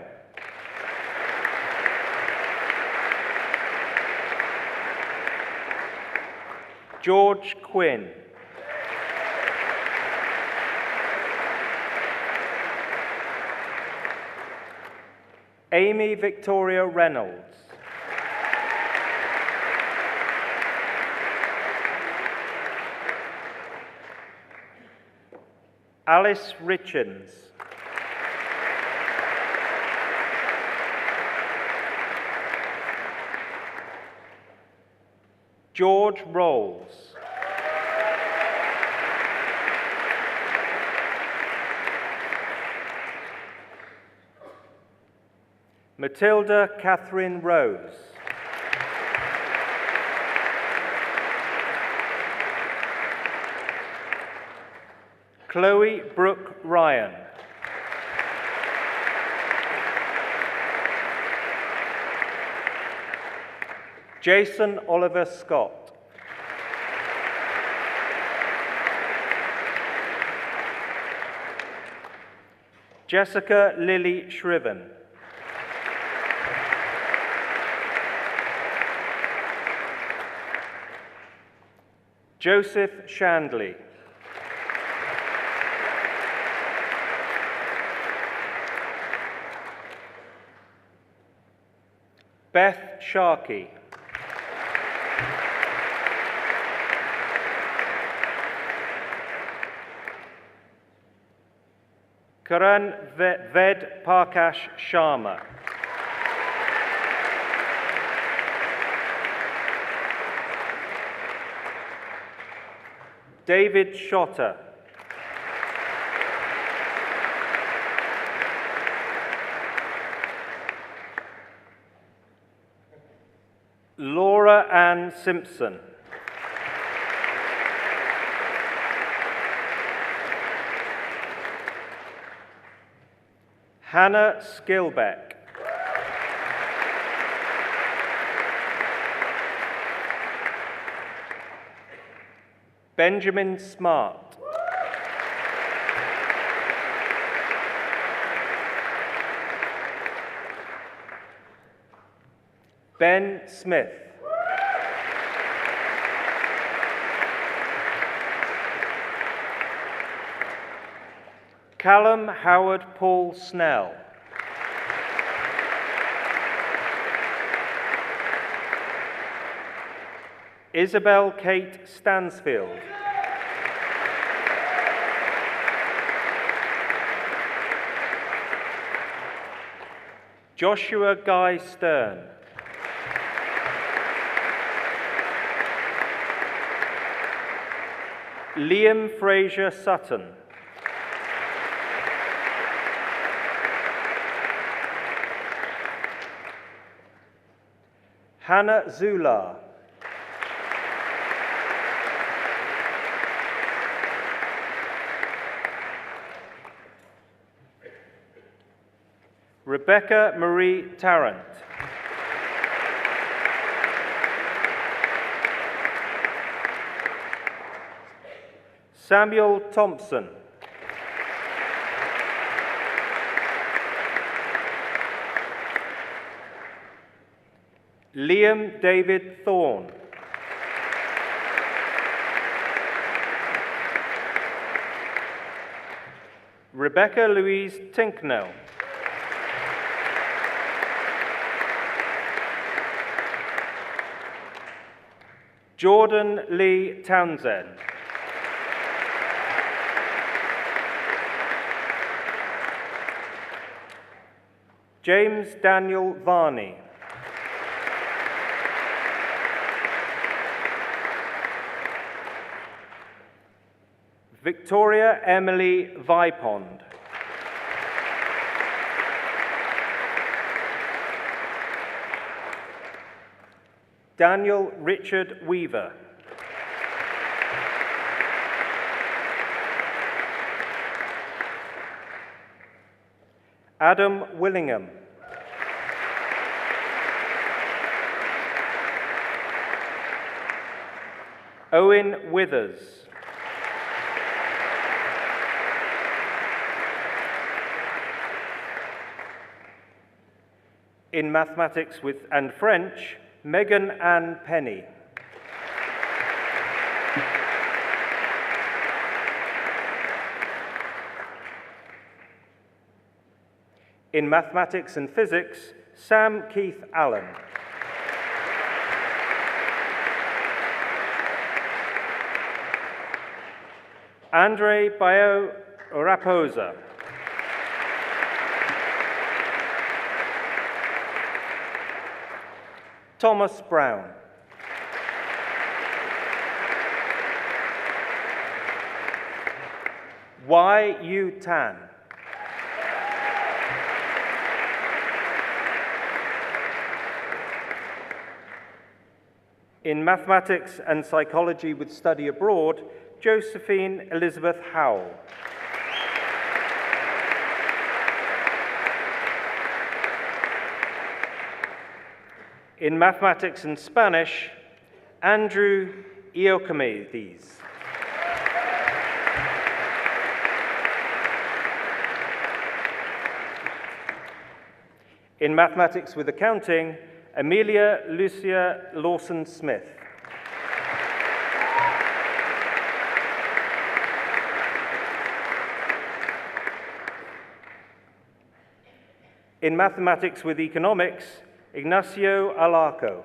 George Quinn. Amy Victoria Reynolds. Alice Richens. George Rolls. Matilda Catherine Rose. Chloe Brooke Ryan. Jason Oliver Scott. Jessica Lily Shriven. Joseph Shandley. Beth Sharkey. Karan Ved Parkash Sharma. David Shotter. Laura Ann Simpson. Hannah Skilbeck. Benjamin Smart. Ben Smith. Callum Howard Paul Snell. Isabel Kate Stansfield. Joshua Guy Stern. Liam Fraser Sutton. Hannah Zula. Rebecca Marie Tarrant. Samuel Thompson. Liam David Thorne. Rebecca Louise Tinknell. Jordan Lee Townsend. James Daniel Varney. Victoria Emily Vipond. Daniel Richard Weaver. Adam Willingham. Owen Withers. In mathematics and French, Megan Ann Penny. In mathematics and physics, Sam Keith Allen. Andre Bayo Raposa. Thomas Brown. Yu Tan. In mathematics and psychology with study abroad, Josephine Elizabeth Howell. In mathematics and Spanish, Andrew Iocomedes. In mathematics with accounting, Amelia Lucia Lawson-Smith. In mathematics with economics, Ignacio Alarco.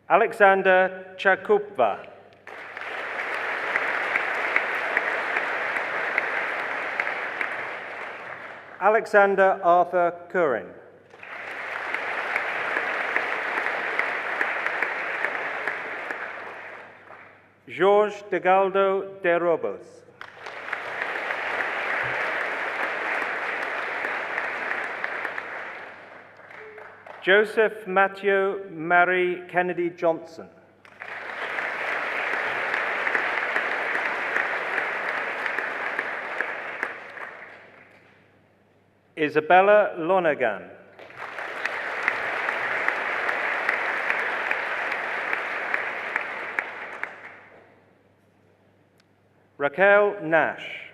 Alexander Chakupva. Alexander Arthur Curran. Georges Degaldo de Robos. Joseph Matthew Mary Kennedy Johnson. Isabella Lonergan. Raquel Nash.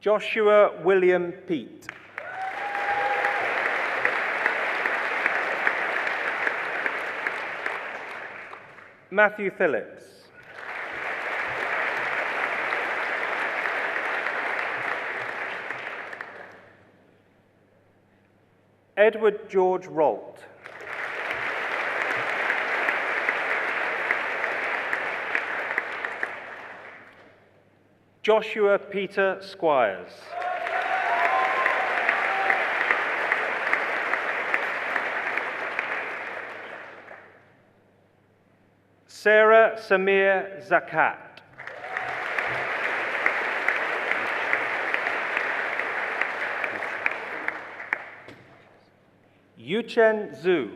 Joshua William Peat. Matthew Phillips. Edward George Rolt. Joshua Peter Squires. Sarah Samir Zakat. Yuchen Zhu.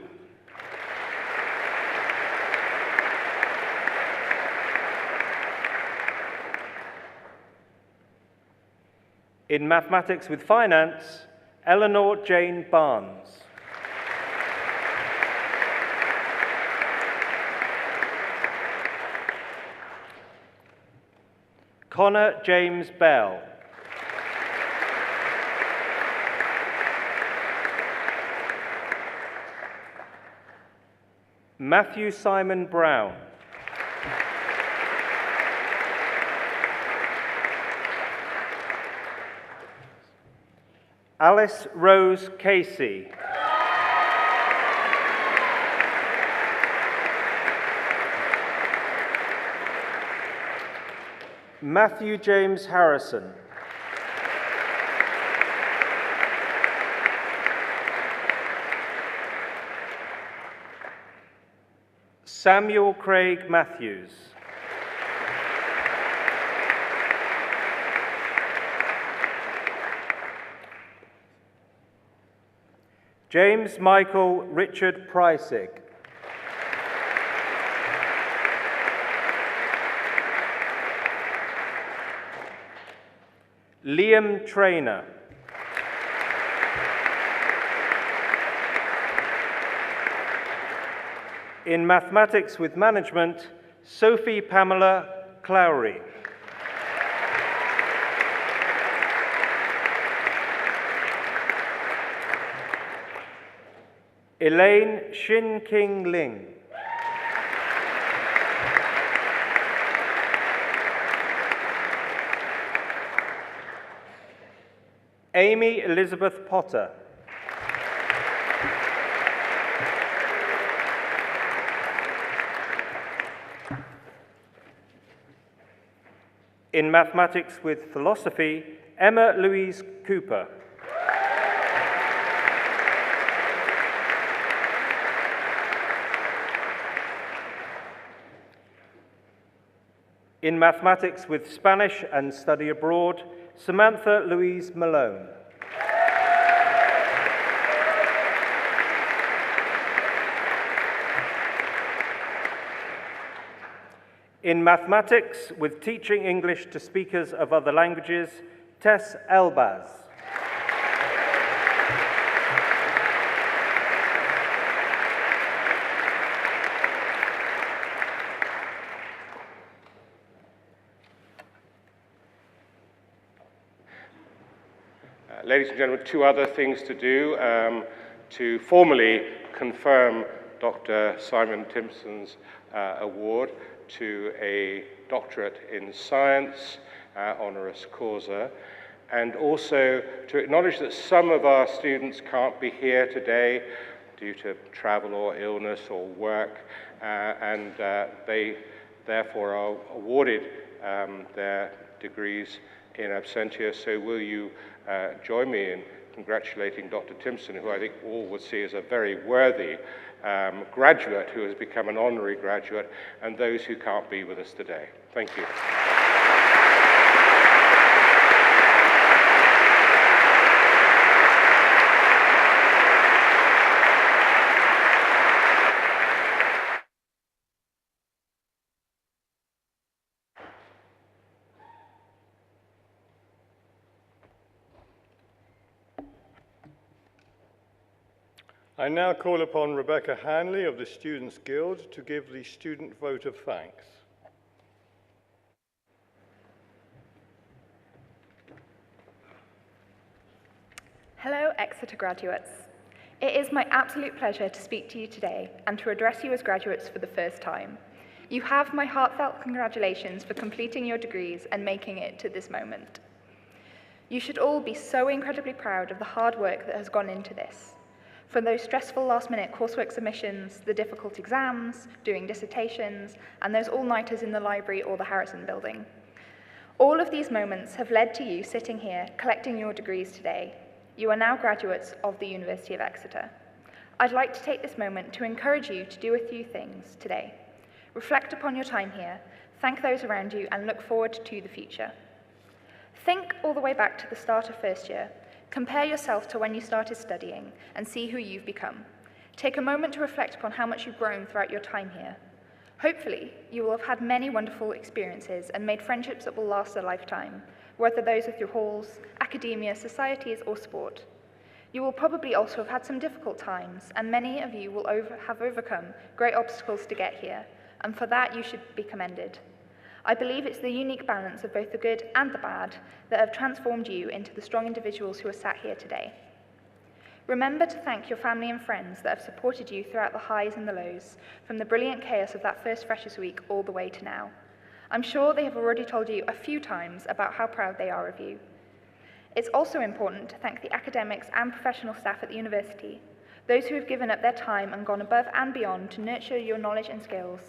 In mathematics with finance, Eleanor Jane Barnes. Connor James Bell. Matthew Simon Brown. Alice Rose Casey. Matthew James Harrison. Samuel Craig Matthews. James Michael Richard Preissig. Liam Traynor. In mathematics with management, Sophie Pamela Clowry. Elaine Shin King Ling. Amy Elizabeth Potter. In mathematics with philosophy, Emma Louise Cooper. In mathematics with Spanish and study abroad, Samantha Louise Malone. In mathematics with teaching English to speakers of other languages, Tess Elbaz. Ladies and gentlemen, two other things to do to formally confirm Dr. Simon Timpson's award to a doctorate in science, honoris causa, and also to acknowledge that some of our students can't be here today due to travel or illness or work, and they therefore are awarded their degrees in absentia. So will you join me in congratulating Dr. Timpson, who I think all would see as a very worthy graduate who has become an honorary graduate, and those who can't be with us today. Thank you. I now call upon Rebecca Hanley of the Students' Guild to give the student vote of thanks. Hello, Exeter graduates. It is my absolute pleasure to speak to you today and to address you as graduates for the first time. You have my heartfelt congratulations for completing your degrees and making it to this moment. You should all be so incredibly proud of the hard work that has gone into this. From those stressful last-minute coursework submissions, the difficult exams, doing dissertations, and those all-nighters in the library or the Harrison building. All of these moments have led to you sitting here collecting your degrees today. You are now graduates of the University of Exeter. I'd like to take this moment to encourage you to do a few things today. Reflect upon your time here, thank those around you, and look forward to the future. Think all the way back to the start of first year. Compare yourself to when you started studying and see who you've become. Take a moment to reflect upon how much you've grown throughout your time here. Hopefully, you will have had many wonderful experiences and made friendships that will last a lifetime, whether those are through halls, academia, societies, or sport. You will probably also have had some difficult times, and many of you will have overcome great obstacles to get here, and for that you should be commended. I believe it's the unique balance of both the good and the bad that have transformed you into the strong individuals who are sat here today. Remember to thank your family and friends that have supported you throughout the highs and the lows, from the brilliant chaos of that first Freshers' Week all the way to now. I'm sure they have already told you a few times about how proud they are of you. It's also important to thank the academics and professional staff at the university, those who have given up their time and gone above and beyond to nurture your knowledge and skills,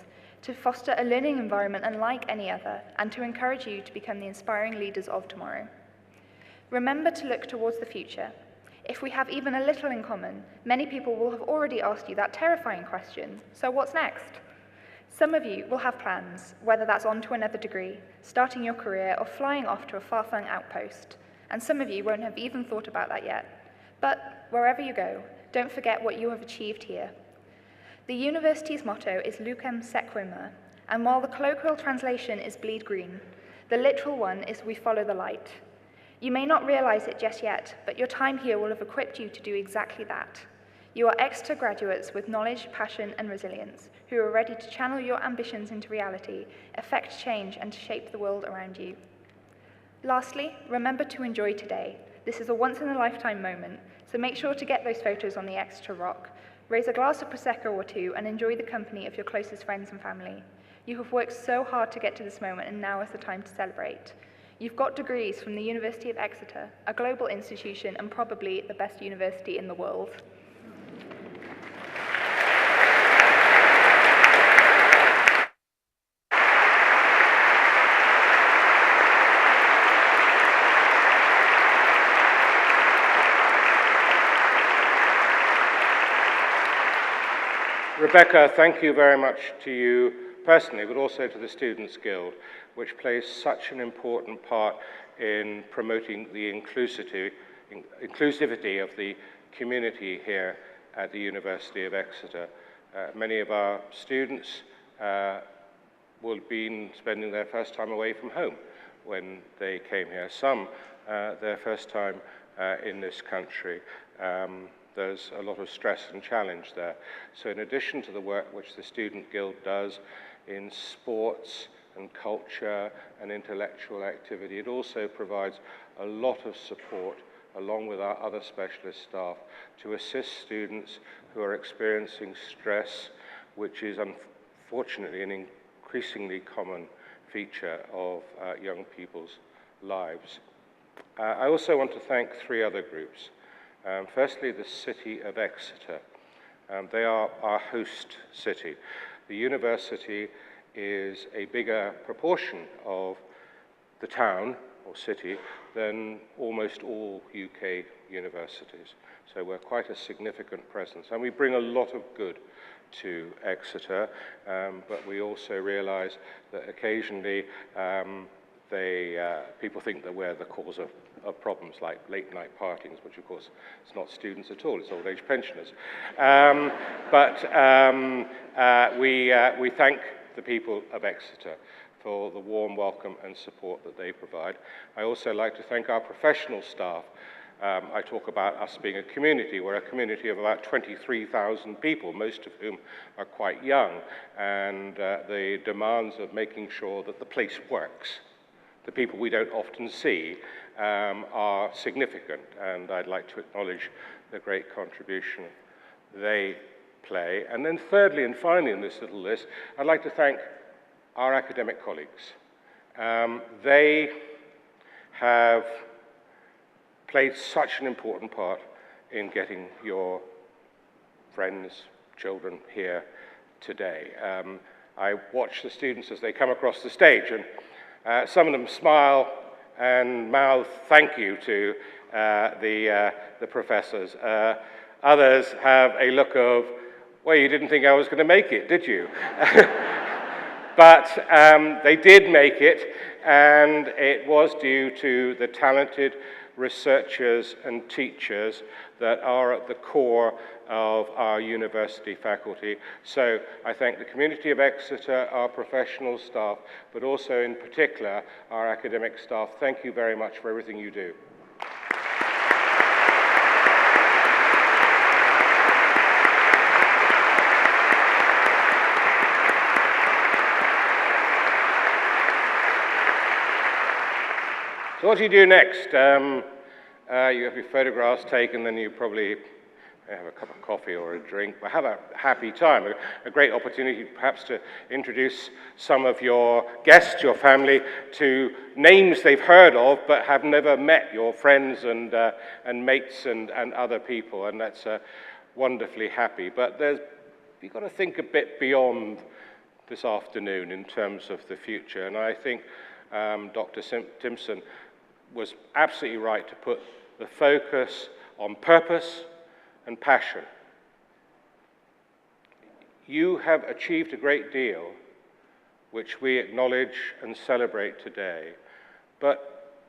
to foster a learning environment unlike any other, and to encourage you to become the inspiring leaders of tomorrow. Remember to look towards the future. If we have even a little in common, many people will have already asked you that terrifying question, so what's next? Some of you will have plans, whether that's on to another degree, starting your career, or flying off to a far-flung outpost, and some of you won't have even thought about that yet. But wherever you go, don't forget what you have achieved here. The university's motto is Lucem Sequima, and while the colloquial translation is bleed green, the literal one is we follow the light. You may not realize it just yet, but your time here will have equipped you to do exactly that. You are Exeter graduates with knowledge, passion, and resilience, who are ready to channel your ambitions into reality, effect change, and to shape the world around you. Lastly, remember to enjoy today. This is a once-in-a-lifetime moment, so make sure to get those photos on the Exeter Rock. Raise a glass of Prosecco or two and enjoy the company of your closest friends and family. You have worked so hard to get to this moment, and now is the time to celebrate. You've got degrees from the University of Exeter, a global institution and probably the best university in the world. Rebecca, thank you very much to you personally, but also to the Students' Guild, which plays such an important part in promoting the inclusivity of the community here at the University of Exeter. Many of our students will have been spending their first time away from home when they came here. Some their first time in this country. There's a lot of stress and challenge there. So in addition to the work which the Student Guild does in sports and culture and intellectual activity, it also provides a lot of support along with our other specialist staff to assist students who are experiencing stress, which is unfortunately an increasingly common feature of young people's lives. I also want to thank three other groups. Firstly, the City of Exeter. They are our host city. The university is a bigger proportion of the town or city than almost all UK universities. So we're quite a significant presence, and we bring a lot of good to Exeter, but we also realize that occasionally people think that we're the cause of problems like late night partings, which of course is not students at all, it's old age pensioners. We thank the people of Exeter for the warm welcome and support that they provide. I also like to thank our professional staff. I talk about us being a community. We're a community of about 23,000 people, most of whom are quite young, and the demands of making sure that the place works, the people we don't often see, are significant, and I'd like to acknowledge the great contribution they play. And then thirdly and finally in this little list, I'd like to thank our academic colleagues. They have played such an important part in getting your friends, children here today. I watch the students as they come across the stage, and some of them smile and mouth thank you to the professors. Others have a look of, well, you didn't think I was going to make it, did you? But they did make it, and it was due to the talented researchers and teachers that are at the core of our university faculty. So I thank the community of Exeter, our professional staff, but also in particular our academic staff. Thank you very much for everything you do. So what do you do next? You have your photographs taken, then you probably have a cup of coffee or a drink, but have a happy time. A great opportunity perhaps to introduce some of your guests, your family, to names they've heard of but have never met, your friends and mates and other people, and that's wonderfully happy. But you've got to think a bit beyond this afternoon in terms of the future, and I think Dr. Timpson was absolutely right to put the focus on purpose and passion. You have achieved a great deal, which we acknowledge and celebrate today, but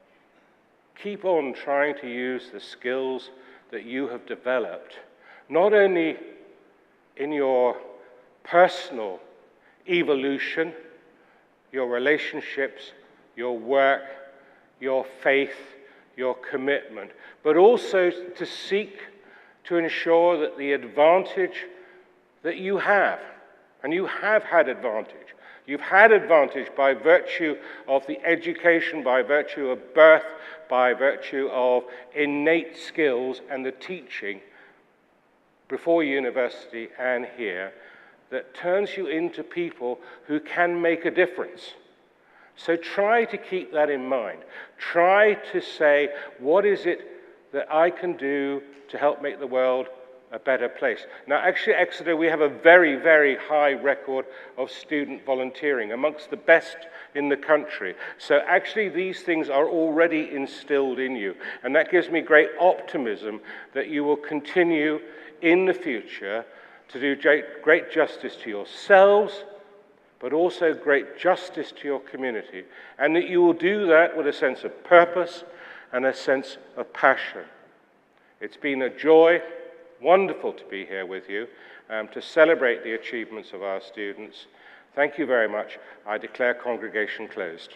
keep on trying to use the skills that you have developed, not only in your personal evolution, your relationships, your work, your faith, your commitment, but also to seek to ensure that the advantage that you have, and you have had advantage, you've had advantage by virtue of the education, by virtue of birth, by virtue of innate skills and the teaching before university and here, that turns you into people who can make a difference. So try to keep that in mind. Try to say, what is it that I can do to help make the world a better place? Now, actually, at Exeter, we have a very, very high record of student volunteering, amongst the best in the country. So actually, these things are already instilled in you. And that gives me great optimism that you will continue in the future to do great justice to yourselves, but also great justice to your community, and that you will do that with a sense of purpose and a sense of passion. It's been a joy, wonderful to be here with you, to celebrate the achievements of our students. Thank you very much. I declare congregation closed.